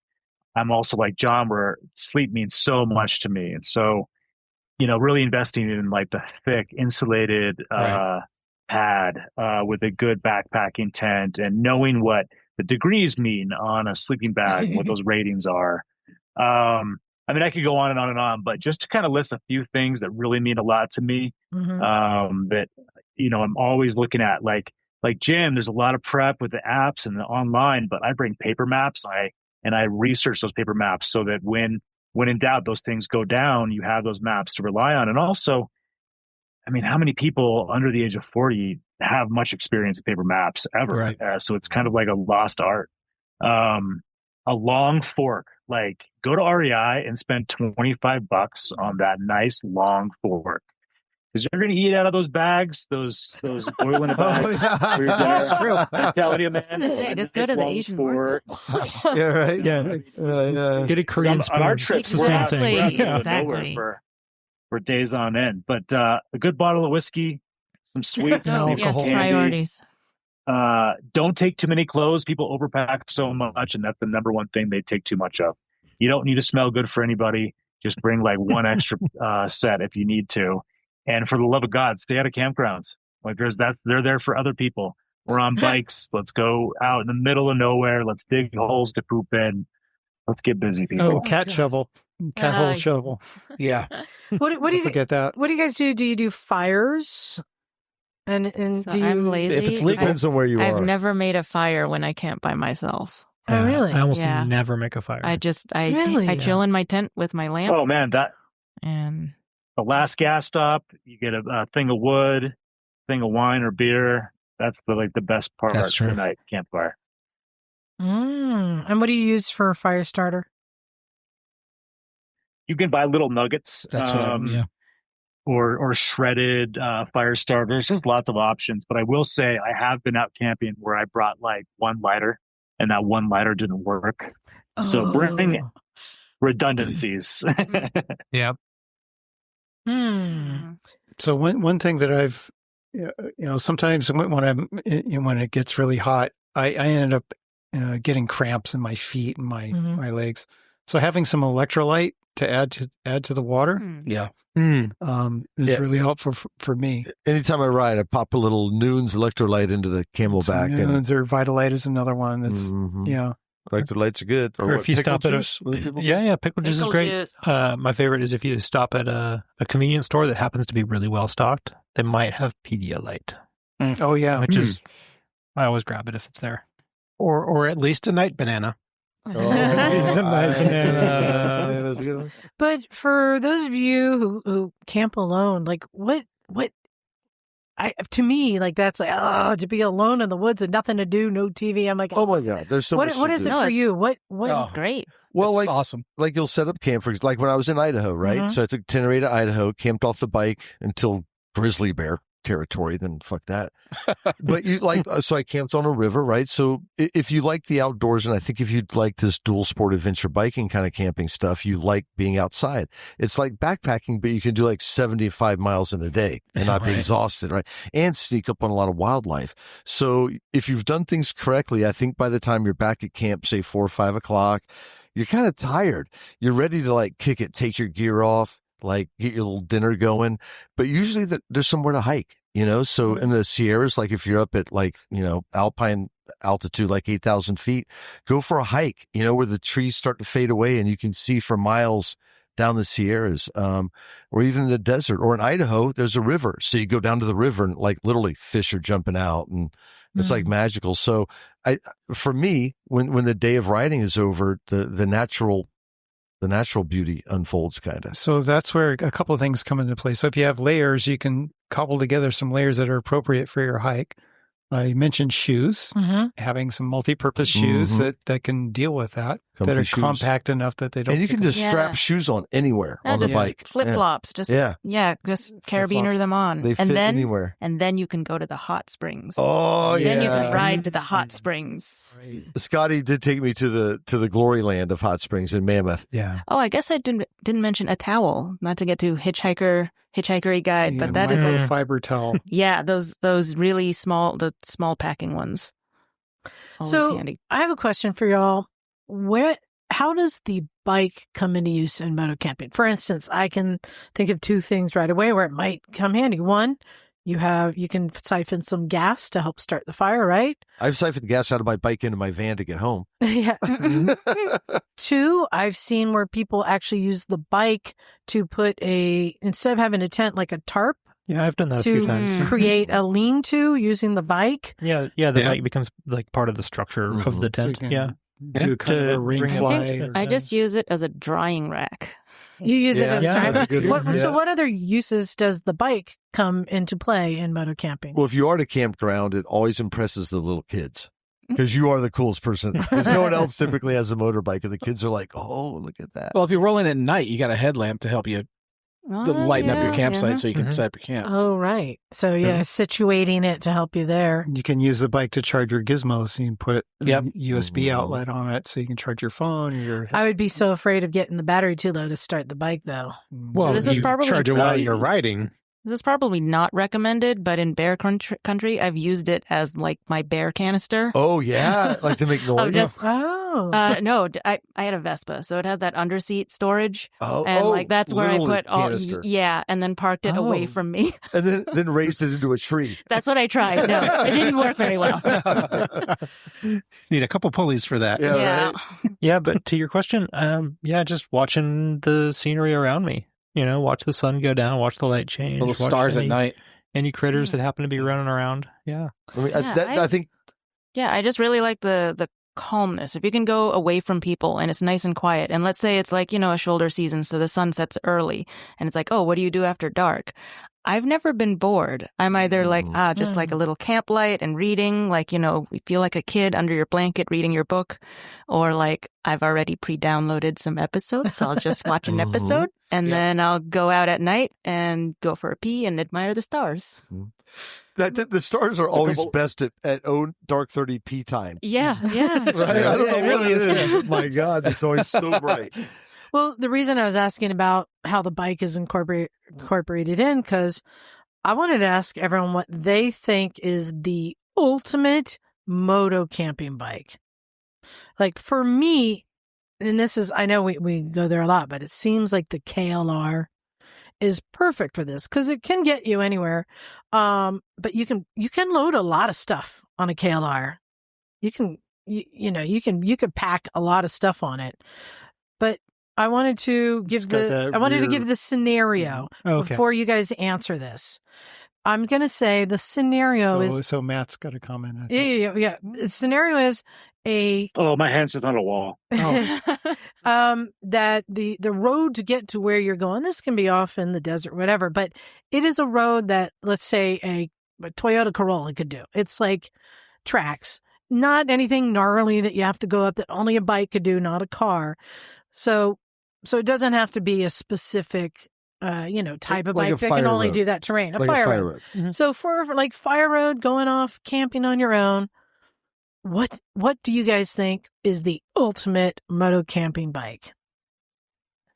I'm also like John where sleep means so much to me. And so, really investing in like the thick insulated pad with a good backpacking tent and knowing what the degrees mean on a sleeping bag, what those ratings are. I mean, I could go on and on and on, but just to kind of list a few things that really mean a lot to me, that, I'm always looking at like Jim, there's a lot of prep with the apps and the online, but I bring paper maps. I research those paper maps so that when in doubt, those things go down, you have those maps to rely on. And also, I mean, how many people under the age of 40 have much experience with paper maps ever? Right. So it's kind of like a lost art. A long fork, like go to REI and spend $25 on that nice long fork. Because you're going to eat out of those bags, those oil in a bag. That's true. I'm telling you, man. Just go to the Asian market. Yeah, right. Yeah. Get a Korean spoon. On our trips, It's the same thing. we're out in the middle of Exactly. nowhere for days on end. But a good bottle of whiskey, some sweets, Yes, priorities. Don't take too many clothes. People overpack so much, and that's the number one thing they take too much of. You don't need to smell good for anybody. Just bring like one extra set if you need to. And for the love of God, stay out of campgrounds. Like they're there for other people. We're on bikes. Let's go out in the middle of nowhere. Let's dig holes to poop in. Let's get busy, people. Oh, cat shovel. Cat hole shovel. Yeah. What do you Forget that. What do you guys do? Do you do fires? And So do you? I'm lazy. If it's legal. Depends on where you I've are. never made a fire when I camp by myself. Oh, really? I almost Yeah. never make a fire. I Really? chill in my tent with my lamp Oh man, and the last gas stop, you get a thing of wood, thing of wine or beer. That's the best part That's of true. the night campfire. And what do you use for a fire starter? You can buy little nuggets. That's what or shredded fire starters. There's lots of options, but I will say I have been out camping where I brought like one lighter and that one lighter didn't work. So bring redundancies. Yep. So one thing that I've, sometimes when it gets really hot, I end up getting cramps in my feet and my legs. So having some electrolyte to add to the water, Yeah. is really helpful for me. Anytime I ride, I pop a little Noon's electrolyte into the Camelback. Nuns or Vitalite is another one. That's Electrolytes are good. Or if you stop at pickle juice is great. juice. My favorite is if you stop at a convenience store that happens to be really well stocked, they might have Pedialyte. Oh yeah, Which is, I always grab it if it's there. Or at least a night banana. That's a good one. But for those of you who camp alone, like to me, like that's like to be alone in the woods and nothing to do, no TV. I'm like, Oh my God, there's so much. what is it for you? What? It's great. Well, It's like awesome. like you'll set up camp for like when I was in Idaho, right? So I took Tenere to Idaho, camped off the bike until grizzly bear territory, then fuck that. But you like, so I camped on a river, right? So if you like the outdoors, and I think if you like this dual sport adventure biking kind of camping stuff, you like being outside. It's like backpacking, but you can do like 75 miles in a day and not be exhausted, right? And sneak up on a lot of wildlife. So if you've done things correctly, I think by the time you're back at camp, say 4 or 5 o'clock, you're kind of tired. You're ready to like kick it, take your gear off, like get your little dinner going. But usually there's somewhere to hike, so in the Sierras, like if you're up at like, alpine altitude, like 8,000 feet, go for a hike, where the trees start to fade away and you can see for miles down the Sierras, or even in the desert, or in Idaho, there's a river. So you go down to the river and like literally fish are jumping out and it's like magical. So for me, when the day of riding is over, the natural beauty unfolds kind of. So that's where a couple of things come into play. So if you have layers, you can cobble together some layers that are appropriate for your hike. I mentioned shoes, having some multi-purpose shoes that can deal with that, Comfy that are shoes. compact enough that they don't. And you can just strap shoes on anywhere on the bike. Flip-flops, just carabiner them on. They fit anywhere. And then you can go to the hot springs. Oh, yeah. Then you can ride to the hot springs. Right. Scottie did take me to the glory land of hot springs in Mammoth. Yeah. Oh, I guess I didn't mention a towel, not to get too hitchhikery guide, but that is like fiber towel. Yeah, those really small packing ones. Always handy. I have a question for y'all. How does the bike come into use in moto camping? For instance, I can think of 2 things right away where it might come handy. One, you can siphon some gas to help start the fire, right? I've siphoned gas out of my bike into my van to get home. Yeah. 2, I've seen where people actually use the bike to put instead of having a tent, like a tarp. Yeah, I've done that a few times. To create a lean-to using the bike. Yeah, the bike becomes like part of the structure of the tent. So do kind of a ring fly. I just use it as a drying rack. You use it as a drying rack. So what other uses does the bike come into play in moto camping? Well, if you are at a campground, it always impresses the little kids. Because you are the coolest person. Because no one else typically has a motorbike, and the kids are like, "Oh, look at that." Well, if you're rolling at night, you got a headlamp to help you lighten up your campsite so you can set up your camp. Oh, right. So, situating it to help you there. You can use the bike to charge your gizmos. You can put a USB outlet on it so you can charge your phone. I would be so afraid of getting the battery too low to start the bike, though. Well, So this is probably charge it while you're riding. This is probably not recommended, but in bear country, I've used it as like my bear canister. Oh, yeah. Like to make noise. No, I had a Vespa, so it has that underseat storage. And that's where I put all. Canister. Yeah, and then parked it away from me. And then raised it into a tree. That's what I tried. No, it didn't work very well. Need a couple pulleys for that. Yeah. Right? Yeah, but to your question, just watching the scenery around me. Watch the sun go down, watch the light change. Little stars at night. Any critters that happen to be running around. Yeah. I mean, I think. Yeah, I just really like the calmness. If you can go away from people and it's nice and quiet, and let's say it's like, a shoulder season, so the sun sets early, and it's like, oh, what do you do after dark? I've never been bored. I'm either like, just like a little camp light and reading, like, you feel like a kid under your blanket reading your book, or like I've already pre-downloaded some episodes, so I'll just watch an episode and then I'll go out at night and go for a pee and admire the stars. The stars are always best at dark 30 p time. Yeah. Right? I don't know what it is. My God, it's always so bright. Well, the reason I was asking about how the bike is incorporated in, because I wanted to ask everyone what they think is the ultimate moto camping bike. Like for me, and this is, I know we go there a lot, but it seems like the KLR is perfect for this because it can get you anywhere. But you can load a lot of stuff on a KLR. You can pack a lot of stuff on it. But I wanted to give the scenario before you guys answer this. I'm going to say the scenario is... So Matt's got a comment. Yeah. The scenario is my hand's just on a wall. That the road to get to where you're going, this can be off in the desert, whatever, but it is a road that, let's say, a Toyota Corolla could do. It's like tracks. Not anything gnarly that you have to go up that only a bike could do, not a car. So it doesn't have to be a specific type of Like bike a that can fire only road. do that terrain. A Like fire a fire road. road. So for like fire road, going off camping on your own, what do you guys think is the ultimate moto camping bike?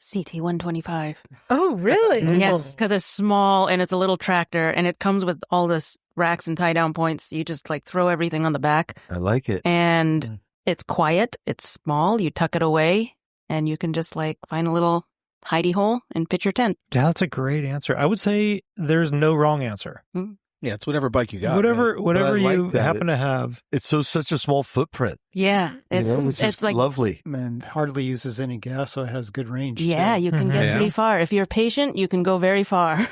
CT125. Oh, really? Yes, because it's small and it's a little tractor and it comes with all this racks and tie down points. You just like throw everything on the back. I like it. And it's quiet. It's small. You tuck it away and you can just like find a little hidey hole and pitch your tent. Yeah, that's a great answer. I would say there's no wrong answer. Yeah, it's whatever bike you got. Whatever like you that. happen to have. It's such a small footprint. Yeah. It's, which is like lovely. And hardly uses any gas, so it has good range. Yeah, too. you can get pretty far. If you're patient, you can go very far.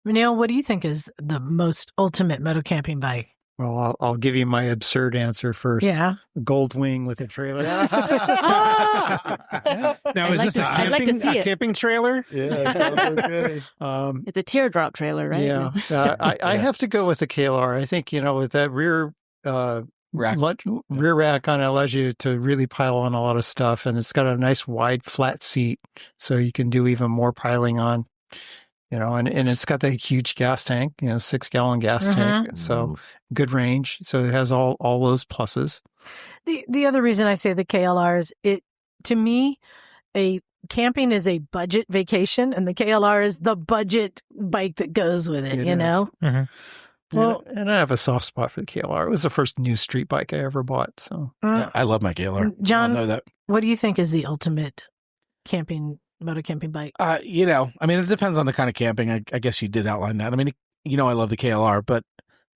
Neil, what do you think is the most ultimate moto camping bike? Well, I'll give you my absurd answer first. Yeah. Gold wing with a trailer. Now, is this I'd like to see a it. camping trailer? Yeah, sounds okay. It's a teardrop trailer, right? Yeah. I have to go with the KLR. I think, with that rear rack kind of allows you to really pile on a lot of stuff. And it's got a nice wide flat seat, so you can do even more piling on. And it's got that huge gas tank, 6-gallon gas tank. So good range. So it has all those pluses. The other reason I say the KLR is to me, a camping is a budget vacation, and the KLR is the budget bike that goes with it, you know? Well, and I have a soft spot for the KLR. It was the first new street bike I ever bought. So Yeah, I love my KLR. John, I know that. What do you think is the ultimate moto camping bike? It depends on the kind of camping. I guess you did outline that. I love the KLR, but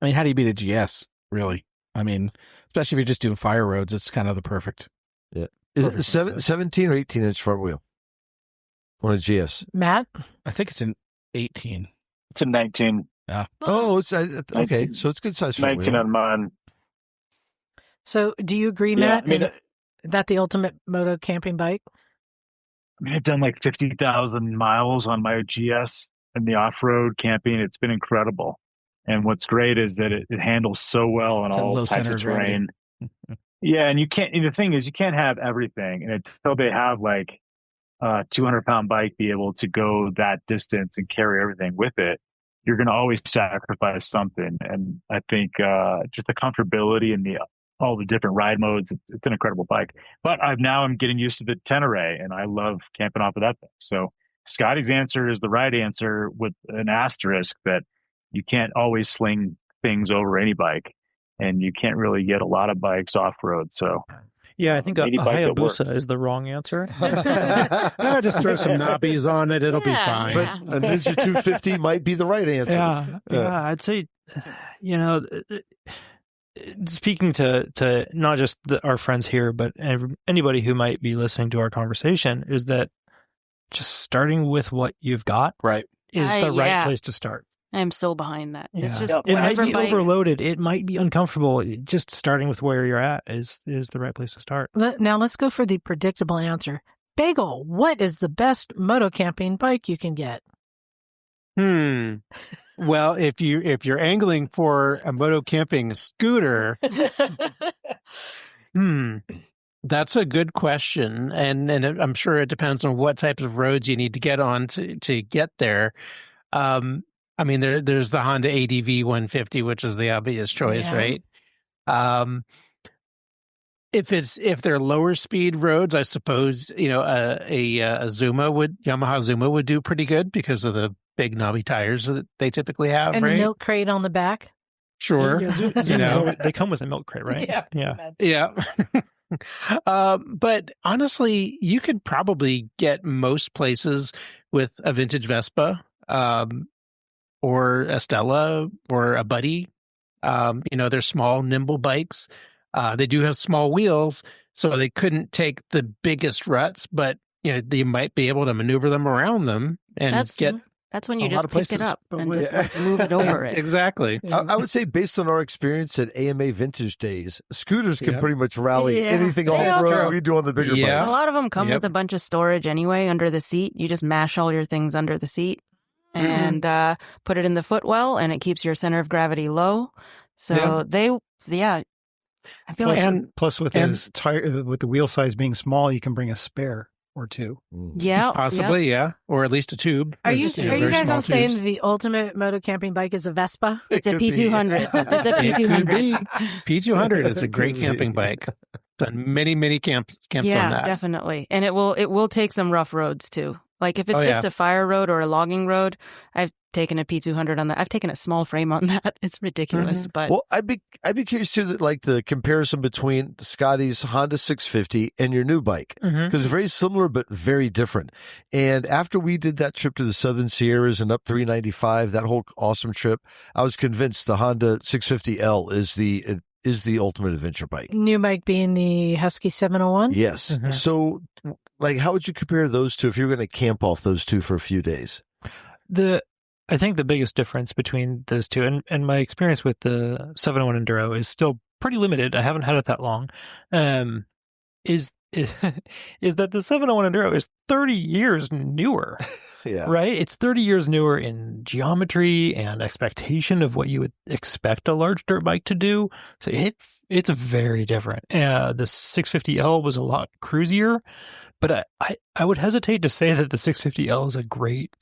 how do you beat a GS, really? Especially if you're just doing fire roads, it's kind of the perfect. Yeah. Is it 17 or 18-inch front wheel on a GS? Matt? I think it's an 18. It's a 19. Yeah. Oh, it's okay. So it's good size front 19 wheel. on mine. So do you agree, Yeah, Matt? Is that the ultimate moto camping bike? I've done like 50,000 miles on my GS in the off-road camping. It's been incredible. And what's great is that it handles so well in all types of terrain. Yeah, and the thing is, you can't have everything. And until they have like a 200-pound bike be able to go that distance and carry everything with it, you're going to always sacrifice something. And I think just the comfortability and all the different ride modes, it's an incredible bike. But I'm getting used to the Tenere, and I love camping off of that thing. So Scottie's answer is the right answer with an asterisk that you can't always sling things over any bike, and you can't really get a lot of bikes off-road. So yeah, I think a Hayabusa is the wrong answer. Just throw some knobbies on it. It'll be fine. But a Ninja 250 might be the right answer. Yeah, I'd say, speaking to not just our friends here, but anybody who might be listening to our conversation, is that just starting with what you've got is the right place to start. I'm so behind that. Yeah. It's just it might be bike. overloaded. It might be uncomfortable. Just starting with where you're at is the right place to start. Now let's go for the predictable answer. Bagel, what is the best moto camping bike you can get? Well, if you're angling for a moto camping scooter, that's a good question, and I'm sure it depends on what type of roads you need to get on to get there. There's the Honda ADV 150, which is the obvious choice, right? If they're lower speed roads, I suppose Yamaha Zuma would do pretty good because of the big knobby tires that they typically have, and right? the milk crate on the back. Sure, they come with a milk crate, right? Yeah. But honestly, you could probably get most places with a vintage Vespa, or a Stella, or a Buddy. They're small, nimble bikes. They do have small wheels, so they couldn't take the biggest ruts, but they might be able to maneuver them around them and That's when you just pick it up and just move it over it. Exactly. I would say, based on our experience at AMA Vintage Days, scooters can pretty much rally anything off-road we do on the bigger bikes. A lot of them come with a bunch of storage anyway under the seat. You just mash all your things under the seat and put it in the footwell, and it keeps your center of gravity low. So I feel plus with the wheel size being small, you can bring a spare. or two. Yeah, Possibly, yeah. Or at least a tube. Are you There's, are you very guys small all saying tubes. the ultimate moto camping bike is a Vespa? It's a P200. It's a It could P200. be. P200 is a great Could be. camping bike. Done many camps on Yeah, that. definitely. And it will take some rough roads too. Like if it's Oh, just yeah. a fire road or a logging road, I've taken a P200 on that. I've taken a small frame on that. It's ridiculous, but Well, I'd be curious too that like the comparison between Scottie's Honda 650 and your new bike because very similar but very different. And after we did that trip to the Southern Sierras and up 395, that whole awesome trip, I was convinced the Honda 650L is the ultimate adventure bike. New bike being the Husky 701? Yes. So, like, how would you compare those two if you were going to camp off those two for a few days? I think the biggest difference between those two, and my experience with the 701 Enduro is still pretty limited. I haven't had it that long. Is that the 701 Enduro is 30 years newer. Yeah. Right? It's 30 years newer in geometry and expectation of what you would expect a large dirt bike to do. So it's very different. The 650L was a lot cruisier, but I would hesitate to say that the 650L is a great,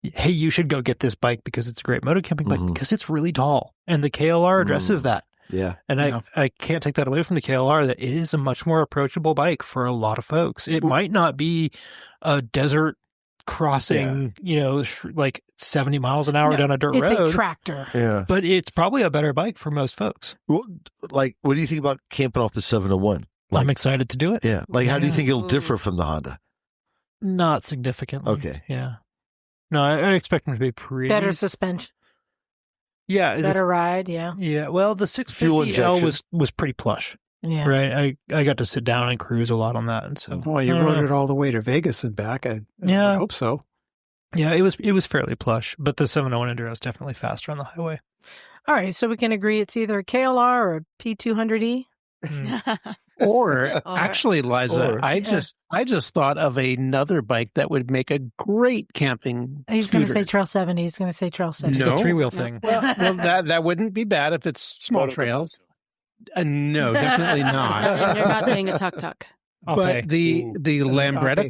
hey, you should go get this bike because it's a great moto camping bike because it's really tall. And the KLR addresses that. Yeah. And I can't take that away from the KLR that it is a much more approachable bike for a lot of folks. It might not be a desert crossing, like 70 miles an hour down a dirt road. It's a tractor. Yeah. But it's probably a better bike for most folks. Well, like, what do you think about camping off the 701? I'm excited to do it. Yeah. Like, how do you think it'll differ from the Honda? Not significantly. Okay. Yeah. No, I expect them to be pretty. Better suspension. Yeah. Better ride. Yeah. Yeah. Well, the 650L was pretty plush. Yeah. Right. I got to sit down and cruise a lot on that. And so, Boy, you rode it all the way to Vegas and back. I hope so. Yeah, it was fairly plush, but the 701 Enduro is definitely faster on the highway. All right. So we can agree it's either a KLR or a P200E. Or actually, Liza, I just thought of another bike that would make a great camping. He's going to say Trail 70. He's going to say Trail 70. It's the three-wheel thing. Well, that wouldn't be bad if it's small trails. No, definitely not. You're not saying a tuk-tuk. But the Lambretta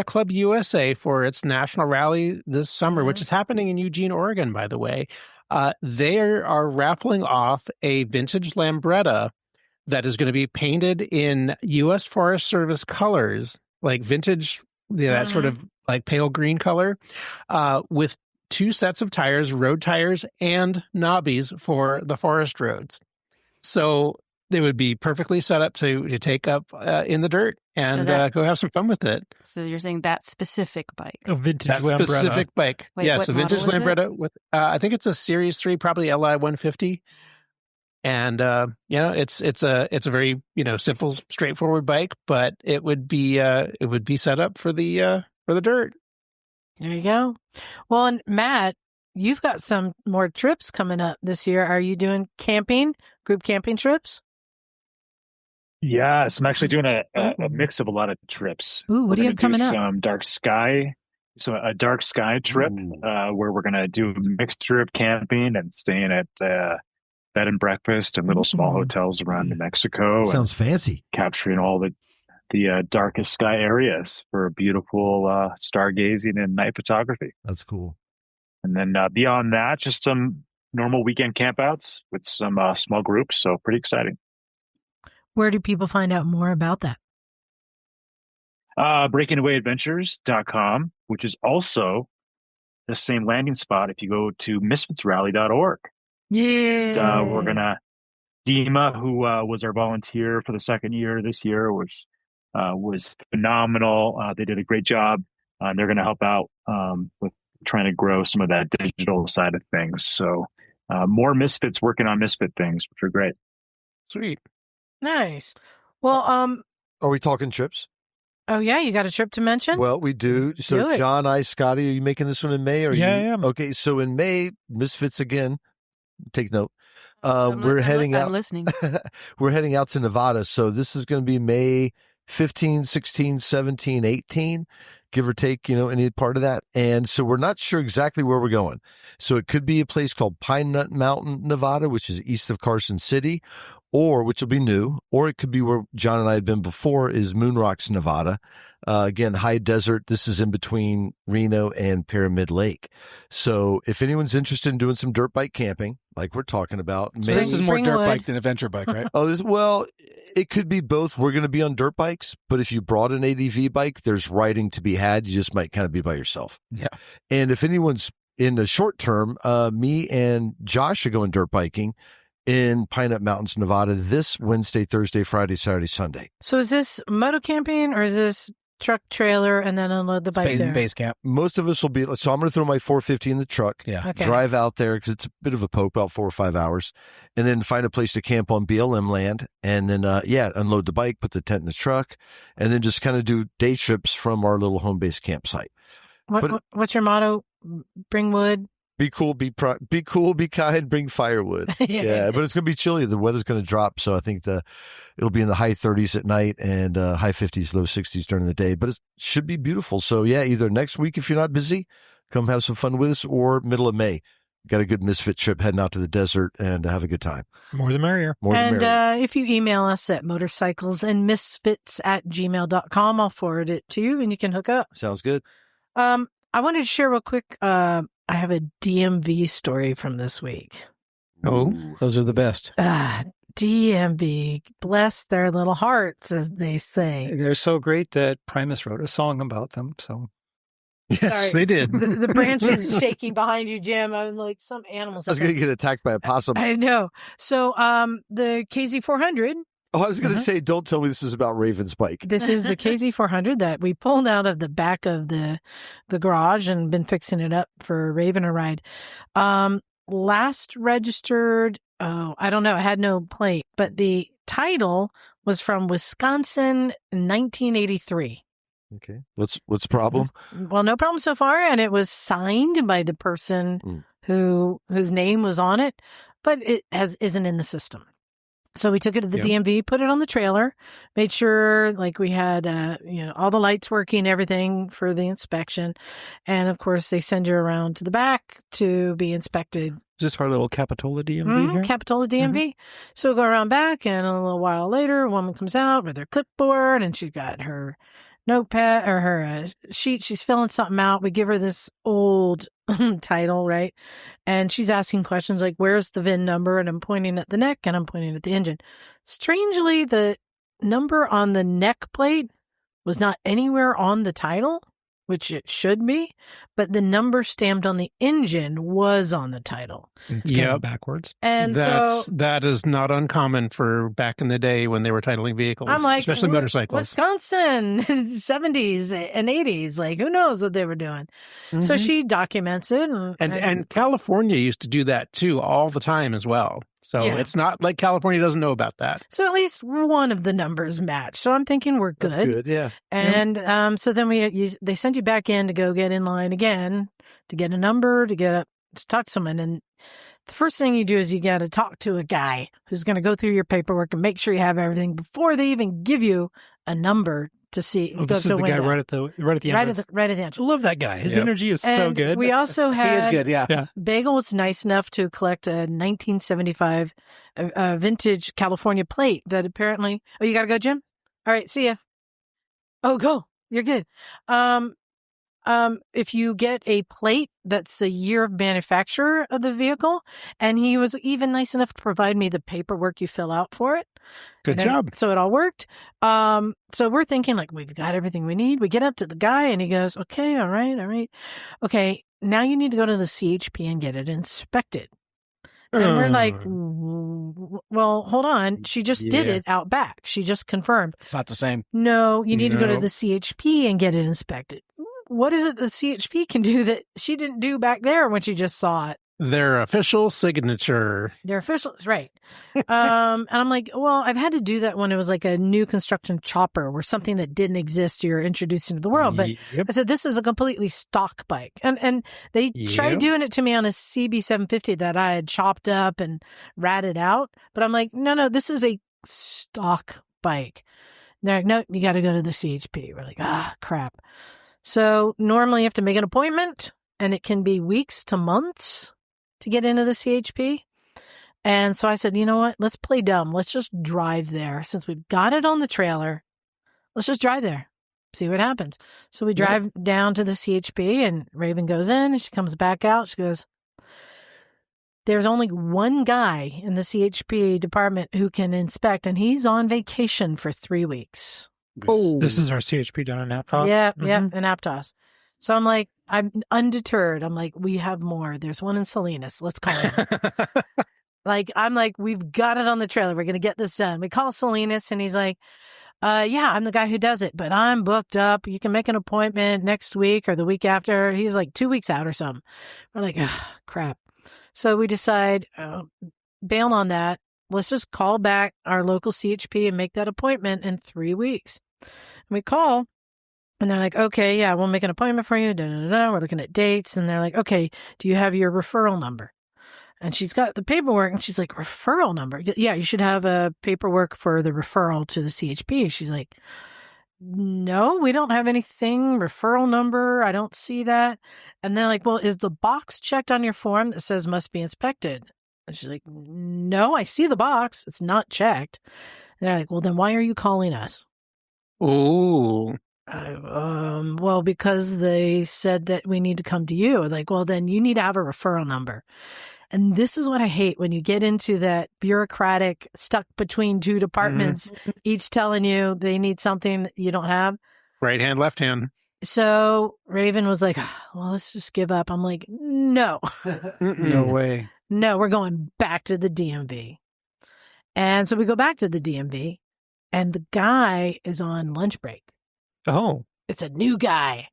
Club USA for its national rally this summer, which is happening in Eugene, Oregon, by the way, they are raffling off a vintage Lambretta that is going to be painted in U.S. Forest Service colors, like vintage, that sort of like pale green color, with 2 sets of tires, road tires and knobbies for the forest roads. So they would be perfectly set up to take up in the dirt and go have some fun with it. So you're saying that specific bike? A vintage Lambretta. Specific bike. Wait, yes, a vintage Lambretta with, I think it's a Series 3, probably LI 150. And, it's a very, simple, straightforward bike, but it would be set up for the dirt. There you go. Well, and Matt, you've got some more trips coming up this year. Are you doing group camping trips? Yes, I'm actually doing a mix of a lot of trips. Ooh, what do you have coming up? Some dark sky trip where we're going to do a mixture of camping and staying at bed and breakfast and little small hotels around New Mexico. Sounds fancy. Capturing all the darkest sky areas for beautiful stargazing and night photography. That's cool. And then beyond that, just some normal weekend campouts with some small groups. So pretty exciting. Where do people find out more about that? BreakingAwayAdventures.com, which is also the same landing spot if you go to misfitsrally.org. Yeah. We're going to, Dima, who was our volunteer for the second year this year, was phenomenal. They did a great job. They're going to help out with trying to grow some of that digital side of things. So more Misfits working on Misfit things, which are great. Sweet. Nice. Well, are we talking trips? Oh yeah, you got a trip to mention? Well, we do. So Do John, Scottie, are you making this one in May? Yeah, I am. Okay, so in May, Misfits again. Take note. I'm heading out. I'm listening. We're heading out to Nevada. So this is going to be May 15, 16, 17, 18, give or take, any part of that. And so we're not sure exactly where we're going. So it could be a place called Pine Nut Mountain, Nevada, which is east of Carson City, or which will be new, or it could be where John and I have been before, is Moon Rocks, Nevada. Again, high desert. This is in between Reno and Pyramid Lake. So if anyone's interested in doing some dirt bike camping, like we're talking about, So this is more dirt bike than adventure bike, right? Well, it could be both. We're going to be on dirt bikes, but if you brought an ADV bike, there's riding to be had. You just might kind of be by yourself. Yeah. And if anyone's in the short term, me and Josh are going dirt biking in Pine Up Mountains, Nevada, this Wednesday, Thursday, Friday, Saturday, Sunday. So is this moto camping or is this truck trailer and then unload the bike there? Base camp. Most of us will be, so I'm going to throw my 450 in the truck, drive out there because it's a bit of a poke, about 4 or 5 hours, and then find a place to camp on BLM land, and then, unload the bike, put the tent in the truck, and then just kind of do day trips from our little home base campsite. What's your motto? Bring wood. Be cool, be cool, be kind, bring firewood. Yeah, but it's going to be chilly. The weather's going to drop, so I think it'll be in the high 30s at night and high 50s, low 60s during the day. But it should be beautiful. So yeah, either next week if you're not busy, come have some fun with us, or middle of May. Got a good Misfit trip heading out to the desert and have a good time. More the merrier. If you email us at motorcyclesandmisfits@gmail.com, I'll forward it to you and you can hook up. Sounds good. I wanted to share real quick. I have a DMV story from this week. Oh, those are the best. DMV, bless their little hearts, as they say. They're so great that Primus wrote a song about them. So, yes, Sorry. they did. The branch is shaking behind you, Jim. I'm like some animals. I was going to get attacked by a possum. I know. So, the KZ400. Oh, I was going to say, don't tell me this is about Raven's bike. This is the KZ400 that we pulled out of the back of the garage and been fixing it up for Raven a ride. Last registered, I don't know, it had no plate, but the title was from Wisconsin in 1983. Okay. What's the problem? Well, no problem so far, and it was signed by the person whose name was on it, but it isn't in the system. So we took it to the DMV, put it on the trailer, made sure like we had, all the lights working, everything for the inspection. And of course, they send you around to the back to be inspected. Is this our little Capitola DMV here? Capitola DMV. So we go around back, and a little while later, a woman comes out with her clipboard, and she's got her notepad or her sheet. She's filling something out. We give her this old title, right? And she's asking questions like, where's the VIN number? And I'm pointing at the neck and I'm pointing at the engine. Strangely, the number on the neck plate was not anywhere on the title, which it should be, but the number stamped on the engine was on the title. It's kind of backwards. And that is not uncommon for back in the day when they were titling vehicles, I'm like, especially motorcycles. Wisconsin, 70s and 80s, like who knows what they were doing. So she documents it. And California used to do that too all the time as well. So it's not like California doesn't know about that. So at least one of the numbers match. So I'm thinking we're good. That's good, yeah. And so then they send you back in to go get in line again, to get a number, to talk to someone. And the first thing you do is you got to talk to a guy who's going to go through your paperwork and make sure you have everything before they even give you a number to see. This is the guy right at the end. Right at the end. I love that guy. His energy is so good. We also had. He is good, yeah. Bagel was nice enough to collect a 1975 vintage California plate that apparently. Oh, you got to go, Jim? All right, see ya. Oh, go. You're good. If you get a plate, that's the year of manufacture of the vehicle. And he was even nice enough to provide me the paperwork you fill out for it. Good job. So it all worked. So we're thinking like, we've got everything we need. We get up to the guy and he goes, okay, all right. Okay, now you need to go to the CHP and get it inspected. And we're like, well, hold on. She just did it out back. She just confirmed. It's not the same. No, you need to go to the CHP and get it inspected. What is it the CHP can do that she didn't do back there when she just saw it? Their official signature. Their official, right. And I'm like, well, I've had to do that when it was like a new construction chopper or something that didn't exist you're introducing to the world. But I said, this is a completely stock bike. And they tried doing it to me on a CB750 that I had chopped up and ratted out. But I'm like, no, this is a stock bike. And they're like, no, you got to go to the CHP. We're like, crap. So normally you have to make an appointment, and it can be weeks to months to get into the CHP. And so I said, you know what? Let's play dumb. Let's just drive there. Since we've got it on the trailer, let's just drive there. See what happens. So we drive down to the CHP, and Raven goes in, and she comes back out. She goes, there's only one guy in the CHP department who can inspect, and he's on vacation for 3 weeks. Oh, this is our CHP down in Aptos. Yeah, in Aptos. So I'm like, I'm undeterred. I'm like, we have more. There's one in Salinas. Let's call him. I'm like, we've got it on the trailer. We're going to get this done. We call Salinas, and he's like, yeah, I'm the guy who does it, but I'm booked up. You can make an appointment next week or the week after. He's like 2 weeks out or something. We're like, crap. So we decide, bail on that. Let's just call back our local CHP and make that appointment in 3 weeks. And we call, and they're like, okay, yeah, we'll make an appointment for you. We're looking at dates. And they're like, okay, do you have your referral number? And she's got the paperwork, and she's like, referral number? Yeah, you should have a paperwork for the referral to the CHP. She's like, no, we don't have anything. Referral number, I don't see that. And they're like, well, is the box checked on your form that says must be inspected? And she's like, no, I see the box. It's not checked. And they're like, well, then why are you calling us? Ooh. Well, because they said that we need to come to you. Like, well, then you need to have a referral number. And this is what I hate when you get into that bureaucratic stuck between two departments, each telling you they need something that you don't have. Right hand, left hand. So Raven was like, well, let's just give up. I'm like, no. No way. No, we're going back to the DMV. And so we go back to the DMV, and the guy is on lunch break. Oh. It's a new guy.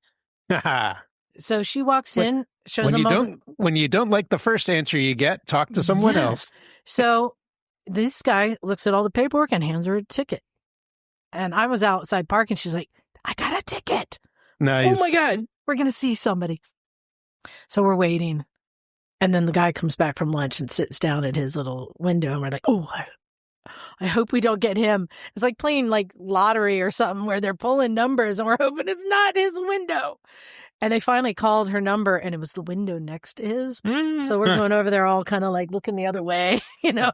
So she walks in, shows him when you don't like the first answer you get, talk to someone else. So this guy looks at all the paperwork and hands her a ticket. And I was outside parking. She's like, I got a ticket. Nice. Oh my God, we're going to see somebody. So we're waiting. And then the guy comes back from lunch and sits down at his little window. And we're like, oh, I hope we don't get him. It's like playing like lottery or something where they're pulling numbers and we're hoping it's not his window. And they finally called her number, and it was the window next to his. So we're going over there all kind of like looking the other way, you know.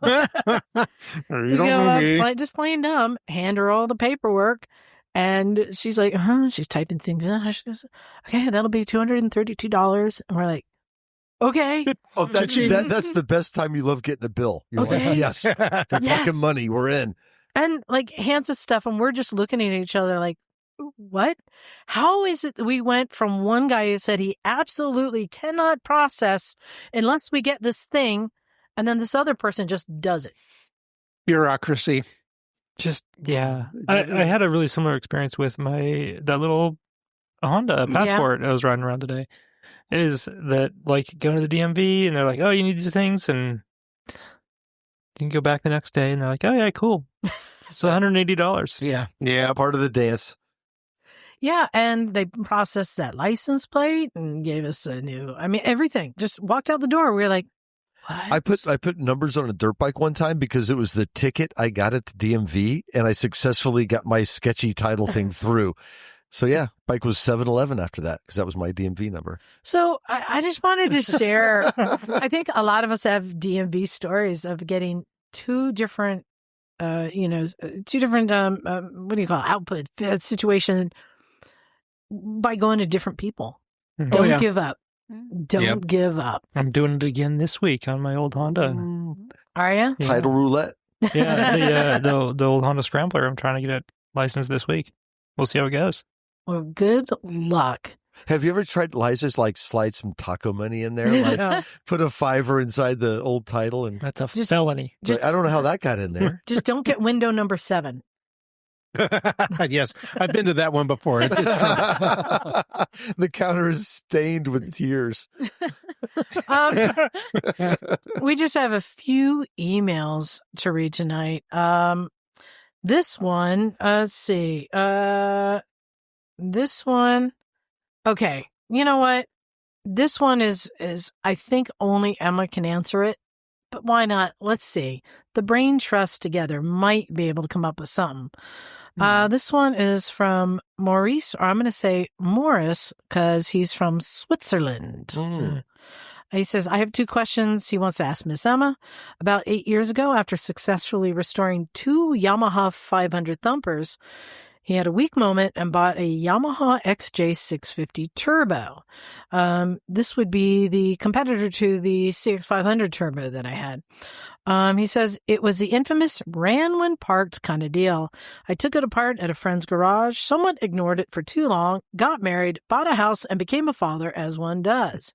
Just playing dumb, hand her all the paperwork. And she's like, she's typing things in. She goes, okay, that'll be $232. And we're like, okay. Oh, that's the best time you love getting a bill. You're like, yes, the fucking money, we're in. And like hands us stuff, and we're just looking at each other like, what? How is it that we went from one guy who said he absolutely cannot process unless we get this thing, and then this other person just does it? Bureaucracy. Just, yeah. I had a really similar experience with that little Honda Passport I was riding around today. It is that, like, going to the DMV, and they're like, oh, you need these things, and you can go back the next day, and they're like, oh, yeah, cool. It's $180. Yeah. Part of the dance. Yeah, and they processed that license plate and gave us a new, everything. Just walked out the door. We were like, what? I put numbers on a dirt bike one time because it was the ticket I got at the DMV, and I successfully got my sketchy title thing through. So yeah, bike was 711 after that because that was my DMV number. So I just wanted to share, I think a lot of us have DMV stories of getting two different, what do you call it, output situation by going to different people. Don't give up. Don't give up. I'm doing it again this week on my old Honda. Are you? Yeah. Title roulette. Yeah, the old Honda Scrambler. I'm trying to get it licensed this week. We'll see how it goes. Well, good luck. Have you ever tried Liza's, like, slide some taco money in there? Like, put a $5 inside the old title? And that's a felony. I don't know how that got in there. Just don't get window number 7. Yes, I've been to that one before. The counter is stained with tears. We just have a few emails to read tonight. This one, let's see. This one, okay. You know what? This one is I think only Emma can answer it, but why not? Let's see. The brain trust together might be able to come up with something. This one is from Maurice, or I'm going to say Morris, because he's from Switzerland. He says, I have 2 questions he wants to ask Miss Emma. About 8 years ago, after successfully restoring 2 Yamaha 500 thumpers, he had a weak moment and bought a Yamaha XJ650 Turbo. This would be the competitor to the CX500 Turbo that I had. He says, it was the infamous ran when parked kind of deal. I took it apart at a friend's garage, somewhat ignored it for too long, got married, bought a house, and became a father, as one does.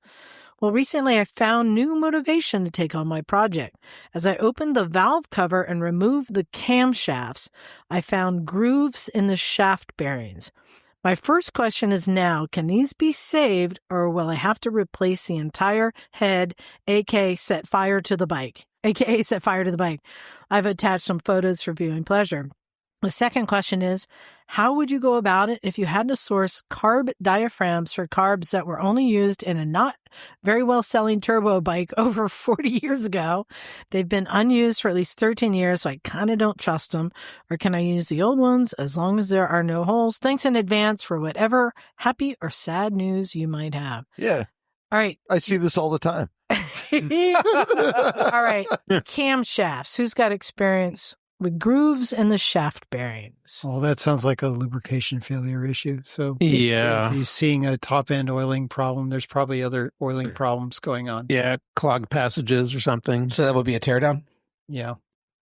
Well, recently I found new motivation to take on my project. As I opened the valve cover and removed the camshafts, I found grooves in the shaft bearings. My first question is now, can these be saved, or will I have to replace the entire head, aka set fire to the bike? I've attached some photos for viewing pleasure. The second question is, how would you go about it if you had to source carb diaphragms for carbs that were only used in a not very well selling turbo bike over 40 years ago? They've been unused for at least 13 years, so I kind of don't trust them. Or can I use the old ones as long as there are no holes? Thanks in advance for whatever happy or sad news you might have. Yeah. All right. I see this all the time. All right. Camshafts. Who's got experience with grooves in the shaft bearings? Well, that sounds like a lubrication failure issue. So Yeah. if he's seeing a top end oiling problem, there's probably other oiling problems going on. Yeah, clogged passages or something. So that would be a teardown? Yeah.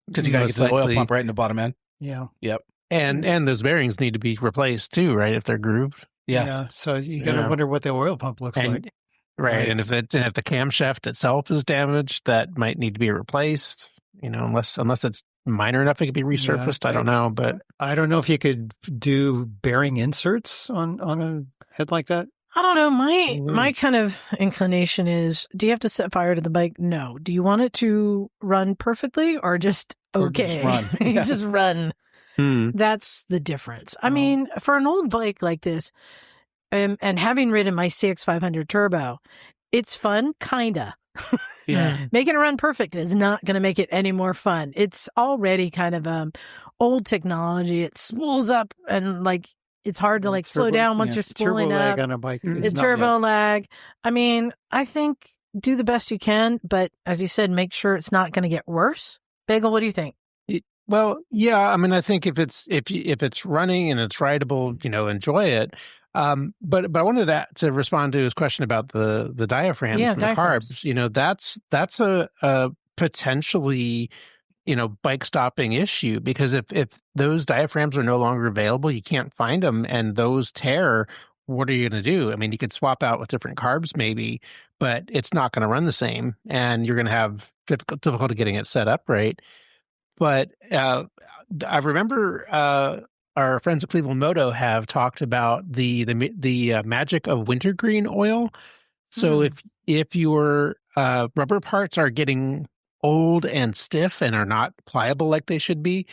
Because you got to get Most to the oil likely. pump right in the bottom end. Yeah. Yep. And those bearings need to be replaced too, right? If they're grooved. Yes. Yeah. So you got to Yeah. wonder what the oil pump looks And, like. right. And if the camshaft itself is damaged, that might need to be replaced. Unless it's minor enough it could be resurfaced. I don't know, but I don't know if you could do bearing inserts on a head like that. I don't know. My kind of inclination is, do you have to set fire to the bike? No. Do you want it to run perfectly or just okay? Or just run. You Yeah. just run. That's the difference. I mean, for an old bike like this, and having ridden my CX500 Turbo, it's fun, kinda. Yeah. Making it run perfect is not going to make it any more fun. It's already kind of old technology. It spools up and it's hard to slow down once you're spooling turbo up. lag on a bike. The turbo lag. I mean, I think do the best you can, but as you said, make sure it's not going to get worse. Bagel, what do you think? well, yeah. I mean, I think if it's running and it's rideable, enjoy it. But I wanted to respond to his question about the diaphragms and diaphragms. the carbs. That's a potentially bike stopping issue, because if those diaphragms are no longer available, you can't find them, and those tear. What are you going to do? I mean, you could swap out with different carbs maybe, but it's not going to run the same, and you're going to have difficulty getting it set up right. But I remember our friends at Cleveland Moto have talked about the magic of wintergreen oil. So if your rubber parts are getting old and stiff and are not pliable like they should be,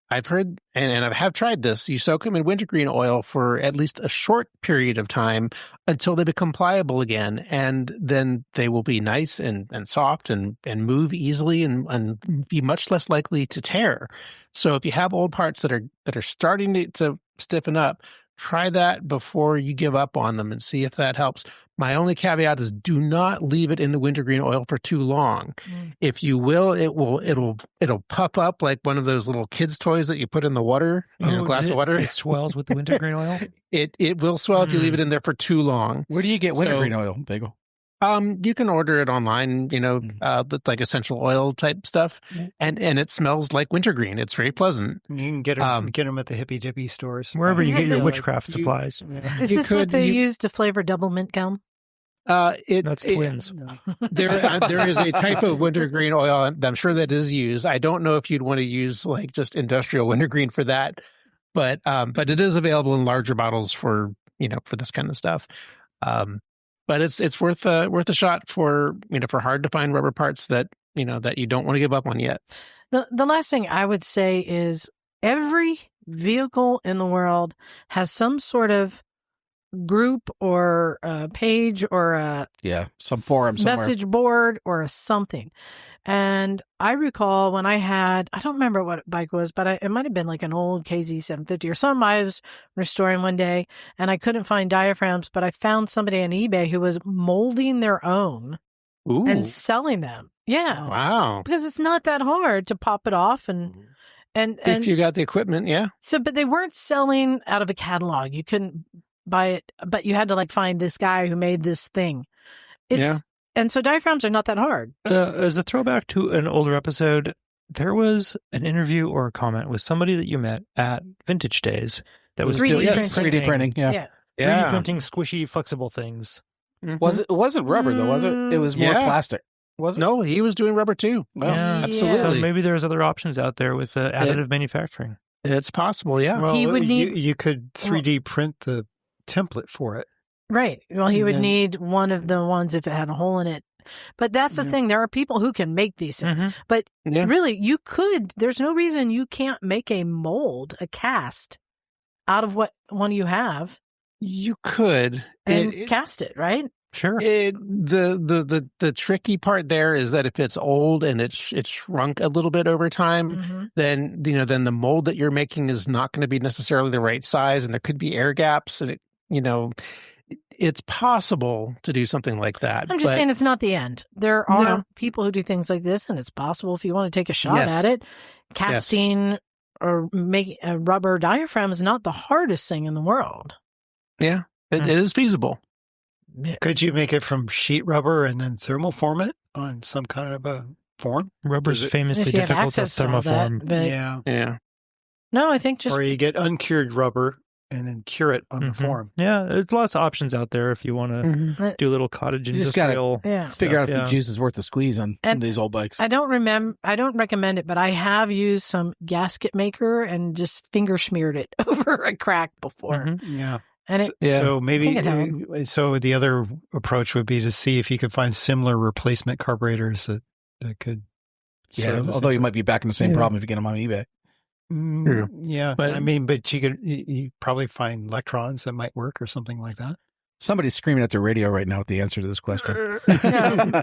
I've heard, and I have tried this, you soak them in wintergreen oil for at least a short period of time until they become pliable again, and then they will be nice and soft and move easily and be much less likely to tear. So if you have old parts that are starting to stiffen up, try that before you give up on them and see if that helps. My only caveat is do not leave it in the wintergreen oil for too long. If you will, it'll puff up like one of those little kids' toys that you put in the water, glass of water. It swells with the wintergreen oil? It will swell if you leave it in there for too long. Where do you get wintergreen oil, Bagel? You can order it online, like essential oil type stuff, and it smells like wintergreen. It's very pleasant. You can get them at the hippy dippy stores. Wherever you get your Is witchcraft supplies. Is this what they use to flavor double mint gum? That's twins. There is a type of wintergreen oil that I'm sure that is used. I don't know if you'd want to use like just industrial wintergreen for that, but it is available in larger bottles for this kind of stuff. But it's worth a shot for hard to find rubber parts that you don't want to give up on yet. The last thing I would say is every vehicle in the world has some sort of group or a page or a some forum somewhere. message board or a something. And I recall when I don't remember what bike it was, but it might have been like an old KZ750 or something I was restoring one day, and I couldn't find diaphragms, but I found somebody on eBay who was molding their own and selling them. Yeah. Wow. Because it's not that hard to pop it off and if you got the equipment, yeah. So, but they weren't selling out of a catalog. You couldn't buy it, but you had to like find this guy who made this thing. And so diaphragms are not that hard. As a throwback to an older episode, there was an interview or a comment with somebody that you met at Vintage Days that was 3D printing. Yeah. 3D printing squishy, flexible things. Mm-hmm. It wasn't rubber though, was it? It was more plastic. Was it? No, he was doing rubber too. Well, absolutely. So maybe there's other options out there with additive manufacturing. It's possible, yeah. Well, he would need. You could 3D print the template for it. Right. Well, he would need one of the ones if it had a hole in it. But that's the thing. There are people who can make these things. Mm-hmm. But really, you could. There's no reason you can't make a mold, a cast, out of what one you have. You could and cast it, right? Sure. The tricky part there is that if it's old and it's shrunk a little bit over time, then the mold that you're making is not going to be necessarily the right size, and there could be air gaps, and it's possible to do something like that. I'm just saying it's not the end. There are people who do things like this, and it's possible if you want to take a shot at it. Casting or making a rubber diaphragm is not the hardest thing in the world. Yeah, it is feasible. Could you make it from sheet rubber and then thermoform it on some kind of a form? Rubber's famously difficult to thermoform. Yeah. No, I think just... Or you get uncured rubber and then cure it on the form. Yeah, there's lots of options out there if you want to do a little cottage industrial. You just got to figure out if the juice is worth the squeeze on some of these old bikes. I don't recommend it, but I have used some gasket maker and just finger smeared it over a crack before. Yeah. And so maybe the other approach would be to see if you could find similar replacement carburetors that could. Yeah, although you might be back in the same problem if you get them on eBay. Yeah, but you probably find electrons that might work or something like that. Somebody's screaming at their radio right now with the answer to this question.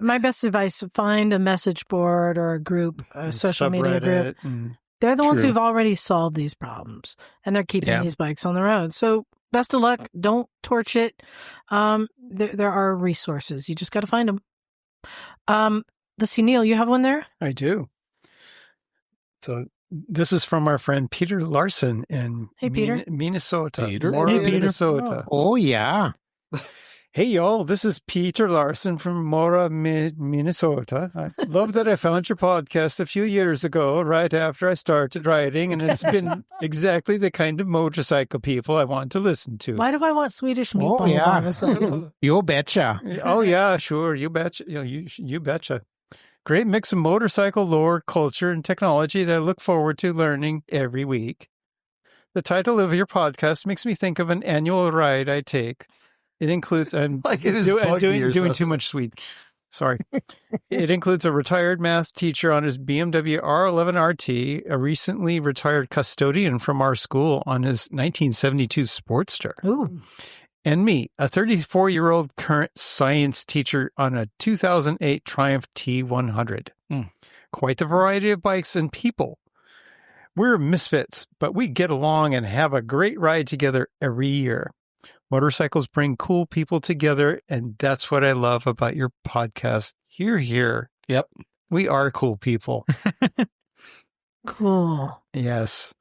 My best advice: find a message board or a group, a social media group. They're the ones who've already solved these problems, and they're keeping these bikes on the road. So. Best of luck. Don't torch it. There are resources. You just got to find them. Let's see, Neil, you have one there? I do. So this is from our friend Peter Larson in Minnesota. Minnesota. Oh, yeah. Hey, y'all, this is Peter Larson from Mora, Minnesota. I love that I found your podcast a few years ago, right after I started riding, and it's been exactly the kind of motorcycle people I want to listen to. Why do I want Swedish meatballs on the side? You betcha. Oh, yeah, sure. You betcha. You betcha. Great mix of motorcycle lore, culture, and technology that I look forward to learning every week. The title of your podcast makes me think of an annual ride I take. It includes, I'm doing too much sweet. Sorry. It includes a retired math teacher on his BMW R11 RT, a recently retired custodian from our school on his 1972 Sportster, and me, a 34-year-old current science teacher on a 2008 Triumph T100. Quite the variety of bikes and people. We're misfits, but we get along and have a great ride together every year. Motorcycles bring cool people together, and that's what I love about your podcast. Hear, hear. Yep. We are cool people. Cool. Yes.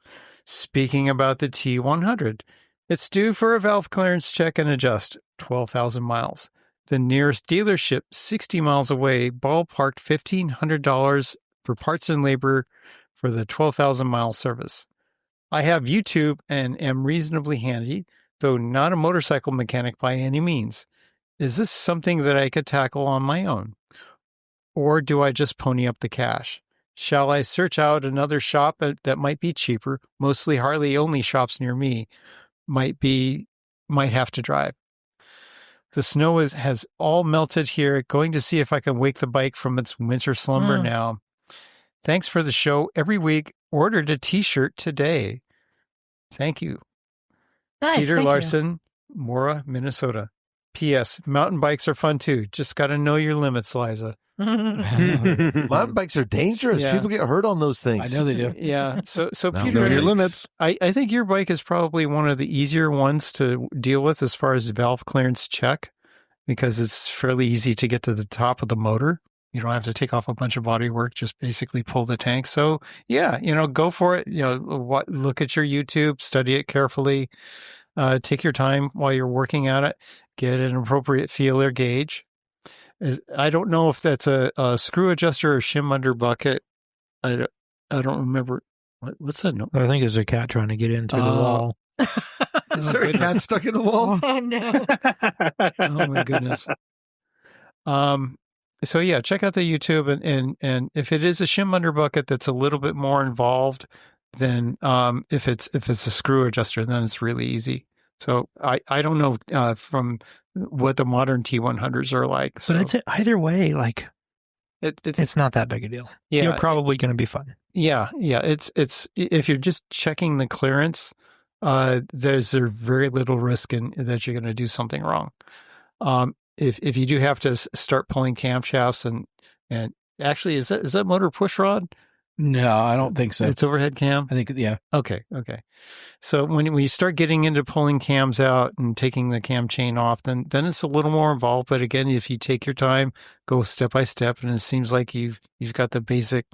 Speaking about the T100, it's due for a valve clearance check and adjust, 12,000 miles. The nearest dealership, 60 miles away, ballparked $1,500 for parts and labor for the 12,000-mile service. I have YouTube and am reasonably handy, though not a motorcycle mechanic by any means. Is this something that I could tackle on my own? Or do I just pony up the cash? Shall I search out another shop that might be cheaper? Mostly Harley-only shops near me might have to drive. The snow has all melted here. Going to see if I can wake the bike from its winter slumber now. Thanks for the show every week. Ordered a t-shirt today. Thank you. Nice, Peter Larson, Mora, Minnesota. P.S. Mountain bikes are fun too. Just got to know your limits, Liza. Mountain bikes are dangerous. Yeah. People get hurt on those things. I know they do. Yeah. So Mountain Peter, bikes. limits. I think your bike is probably one of the easier ones to deal with as far as valve clearance check, because it's fairly easy to get to the top of the motor. You don't have to take off a bunch of body work, just basically pull the tank. So yeah, go for it. Look at your YouTube, study it carefully, take your time while you're working at it, get an appropriate feeler gauge. I don't know if that's a screw adjuster or shim under bucket. I don't remember. What's that? I think it's a cat trying to get in through the wall. Is there a cat stuck in the wall? Oh, no. Oh my goodness. So yeah, check out the YouTube, and if it is a shim under bucket that's a little bit more involved, then if it's a screw adjuster, then it's really easy. So I don't know from what the modern T100s are like. So But it's either way, like it's it's not that big a deal. Yeah, You're probably going to be fine. yeah. It's if you're just checking the clearance, there's very little risk in that you're going to do something wrong. If you do have to start pulling camshafts and actually is that motor push rod? No, I don't think so. It's overhead cam. I think, yeah. Okay. So when you start getting into pulling cams out and taking the cam chain off, then it's a little more involved. But again, if you take your time, go step by step, and it seems like you've got the basic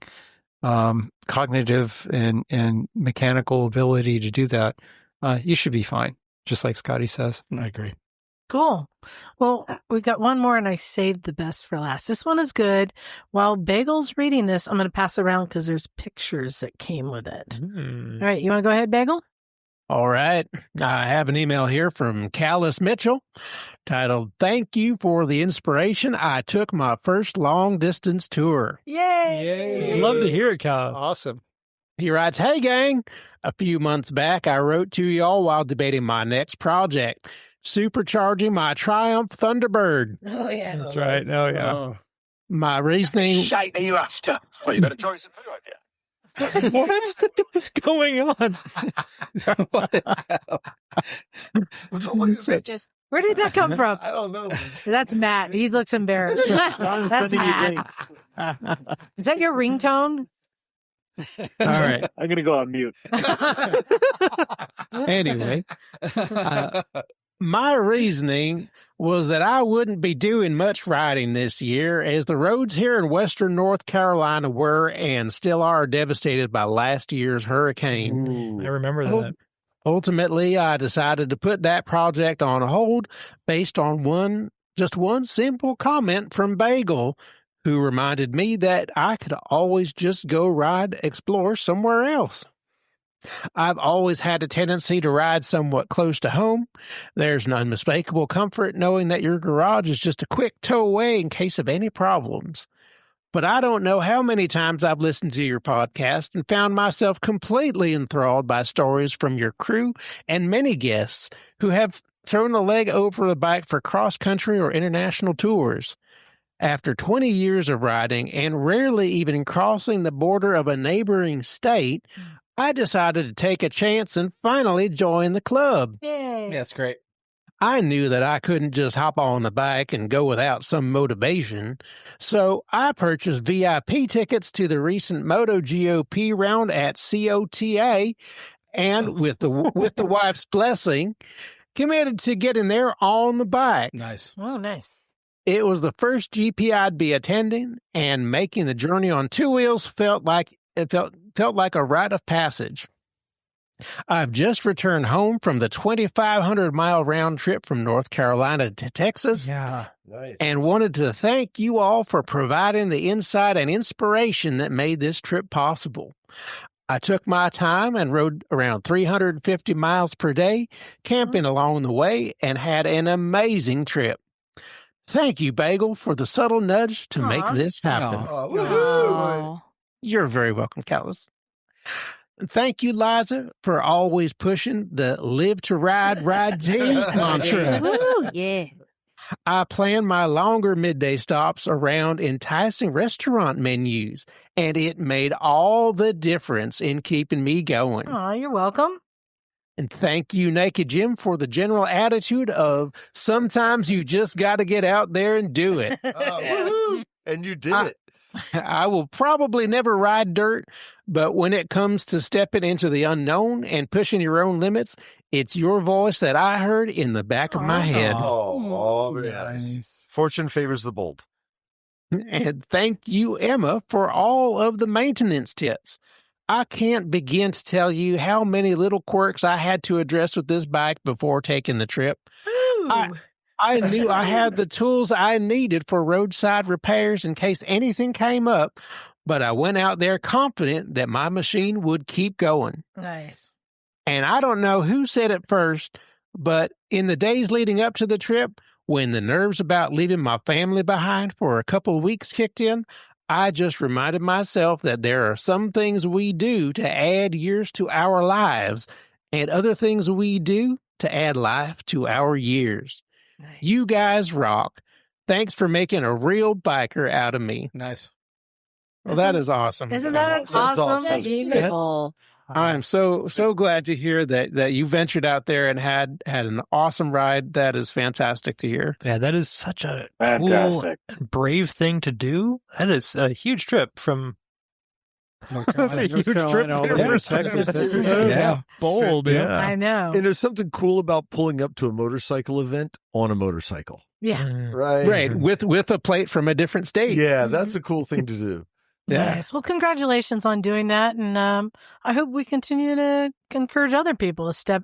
cognitive and mechanical ability to do that, you should be fine. Just like Scottie says. I agree. Cool. Well, we got one more, and I saved the best for last. This one is good. While Bagel's reading this, I'm going to pass it around because there's pictures that came with it. All right. You want to go ahead, Bagel? All right. I have an email here from Callus Mitchell titled, "Thank you for the inspiration. I took my first long distance tour." Yay! Love to hear it, Kyle. Awesome. He writes, "Hey gang, a few months back I wrote to y'all while debating my next project, supercharging my Triumph Thunderbird. Oh, yeah. That's right. Oh, yeah. My reasoning..." Shite are you after? Well, you better try some food idea. What's going on? Where did that come from? I don't know. That's Matt. He looks embarrassed. That's Matt. Is that your ringtone? All right. I'm going to go on mute. Anyway, my reasoning was that I wouldn't be doing much riding this year, as the roads here in western North Carolina were and still are devastated by last year's hurricane. I remember that. Ultimately, I decided to put that project on hold based on just one simple comment from Bagel, who reminded me that I could always just go explore somewhere else. I've always had a tendency to ride somewhat close to home. There's an unmistakable comfort knowing that your garage is just a quick tow away in case of any problems. But I don't know how many times I've listened to your podcast and found myself completely enthralled by stories from your crew and many guests who have thrown a leg over the bike for cross-country or international tours. After 20 years of riding and rarely even crossing the border of a neighboring state, I decided to take a chance and finally join the club. Yay. Yeah, that's great. I knew that I couldn't just hop on the bike and go without some motivation, so I purchased VIP tickets to the recent Moto GOP round at COTA, and with the wife's blessing, committed to getting there on the bike. Nice. Oh, nice. It was the first GP I'd be attending, and making the journey on two wheels felt like a rite of passage. I've just returned home from the 2,500-mile round trip from North Carolina to Texas, and wanted to thank you all for providing the insight and inspiration that made this trip possible. I took my time and rode around 350 miles per day, camping along the way, and had an amazing trip. Thank you, Bagel, for the subtle nudge to make this happen. Oh. You're very welcome, Callus. Thank you, Liza, for always pushing the live to ride mantra. Woo, yeah. I plan my longer midday stops around enticing restaurant menus, and it made all the difference in keeping me going. Oh, you're welcome. And thank you, Naked Jim, for the general attitude of sometimes you just got to get out there and do it. Woohoo! And you did it. I will probably never ride dirt, but when it comes to stepping into the unknown and pushing your own limits, it's your voice that I heard in the back of my head. Oh, very nice. Fortune favors the bold. And thank you, Emma, for all of the maintenance tips. I can't begin to tell you how many little quirks I had to address with this bike before taking the trip. I knew I had the tools I needed for roadside repairs in case anything came up, but I went out there confident that my machine would keep going. Nice. And I don't know who said it first, but in the days leading up to the trip, when the nerves about leaving my family behind for a couple of weeks kicked in, I just reminded myself that there are some things we do to add years to our lives and other things we do to add life to our years. Nice. You guys rock. Thanks for making a real biker out of me. Nice. Well, that is awesome. Isn't that awesome? That's beautiful. I'm so glad to hear that you ventured out there and had an awesome ride. That is fantastic to hear. Yeah, that is such a cool and brave thing to do. That is a huge trip from That's a huge trip from Texas. Yeah, bold. Yeah, I know. And there's something cool about pulling up to a motorcycle event on a motorcycle. Yeah, right. With a plate from a different state. Yeah, that's a cool thing to do. Yeah. Nice. Well, congratulations on doing that, and I hope we continue to encourage other people to step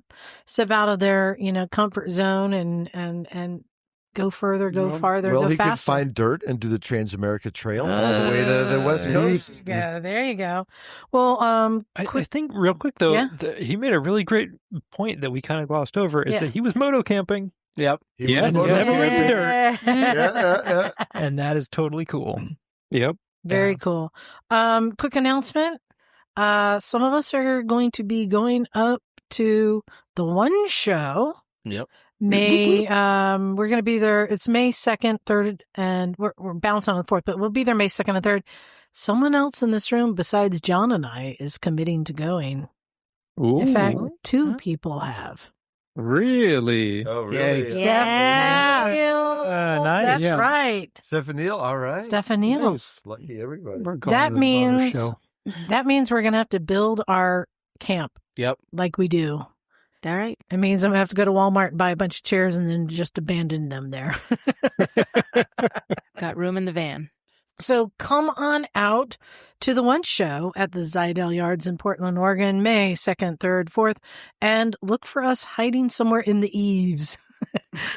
out of their comfort zone and go further, go farther, well, go he faster. could find dirt and do the Transamerica Trail all the way to the West Coast. Yeah, there you go. Well, I think real quick though, he made a really great point that we kind of glossed over is that he was moto camping. Yep. He was moto camping. Yeah. And that is totally cool. Yep. Very cool. Quick announcement. Some of us are going to be going up to the One Show. Yep. We're going to be there. It's May 2nd, 3rd, and we're bouncing on the 4th, but we'll be there May 2nd and 3rd. Someone else in this room besides John and I is committing to going. Ooh. In fact, 2 people have. Really? Oh, really? Yeah. Nice. That's right. Stephanie, all right. Stephanie. Nice. Lucky everybody. That means we're going to have to build our camp. Yep. Like we do. All right. It means I'm going to have to go to Walmart and buy a bunch of chairs and then just abandon them there. Got room in the van. So come on out to the One Show at the Zidell Yards in Portland, Oregon, May 2nd, 3rd, 4th, and look for us hiding somewhere in the eaves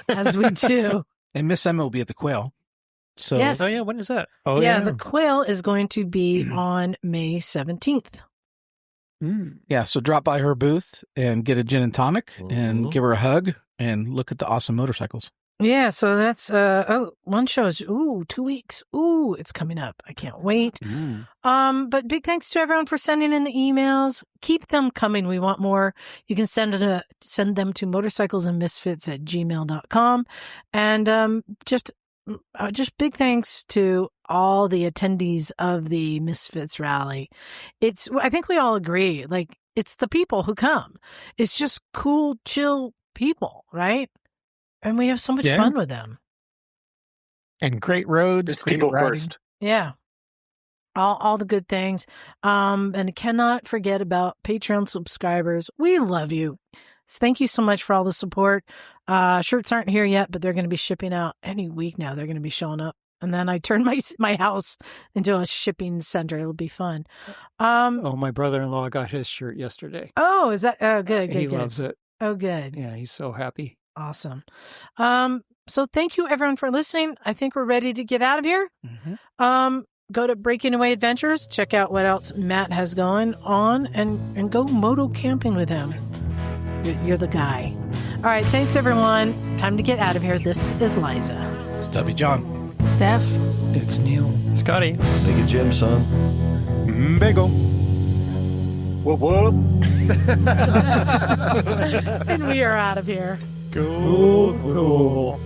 as we do. And Miss Emma will be at the Quail. So yes. Oh, yeah. When is that? Oh, yeah. The Quail is going to be on May 17th. Yeah, so drop by her booth and get a gin and tonic and give her a hug and look at the awesome motorcycles. Yeah, so that's One Show is 2 weeks. It's coming up. I can't wait. But big thanks to everyone for sending in the emails. Keep them coming. We want more. You can send them to motorcyclesandmisfits@gmail.com. And just big thanks to all the attendees of the Misfits Rally. I think we all agree, like, it's the people who come. It's just cool, chill people, right? And we have so much fun with them. And great roads. It's great people riding. first. Yeah. All the good things. And cannot forget about Patreon subscribers. We love you. So thank you so much for all the support. Shirts aren't here yet, but they're going to be shipping out any week now. They're going to be showing up. And then I turned my house into a shipping center. It'll be fun. My brother-in-law got his shirt yesterday. Oh, is that good? He loves it. Oh, good. Yeah, he's so happy. Awesome. So thank you everyone for listening. I think we're ready to get out of here. Go to Breaking Away Adventures. Check out what else Matt has going on and go moto camping with him. You're the guy. All right. Thanks, everyone. Time to get out of here. This is Liza. Stubby John. Steph. It's Neil. Scottie. Make it Jim, son. Bagel. Whoop, whoop. And we are out of here. Cool.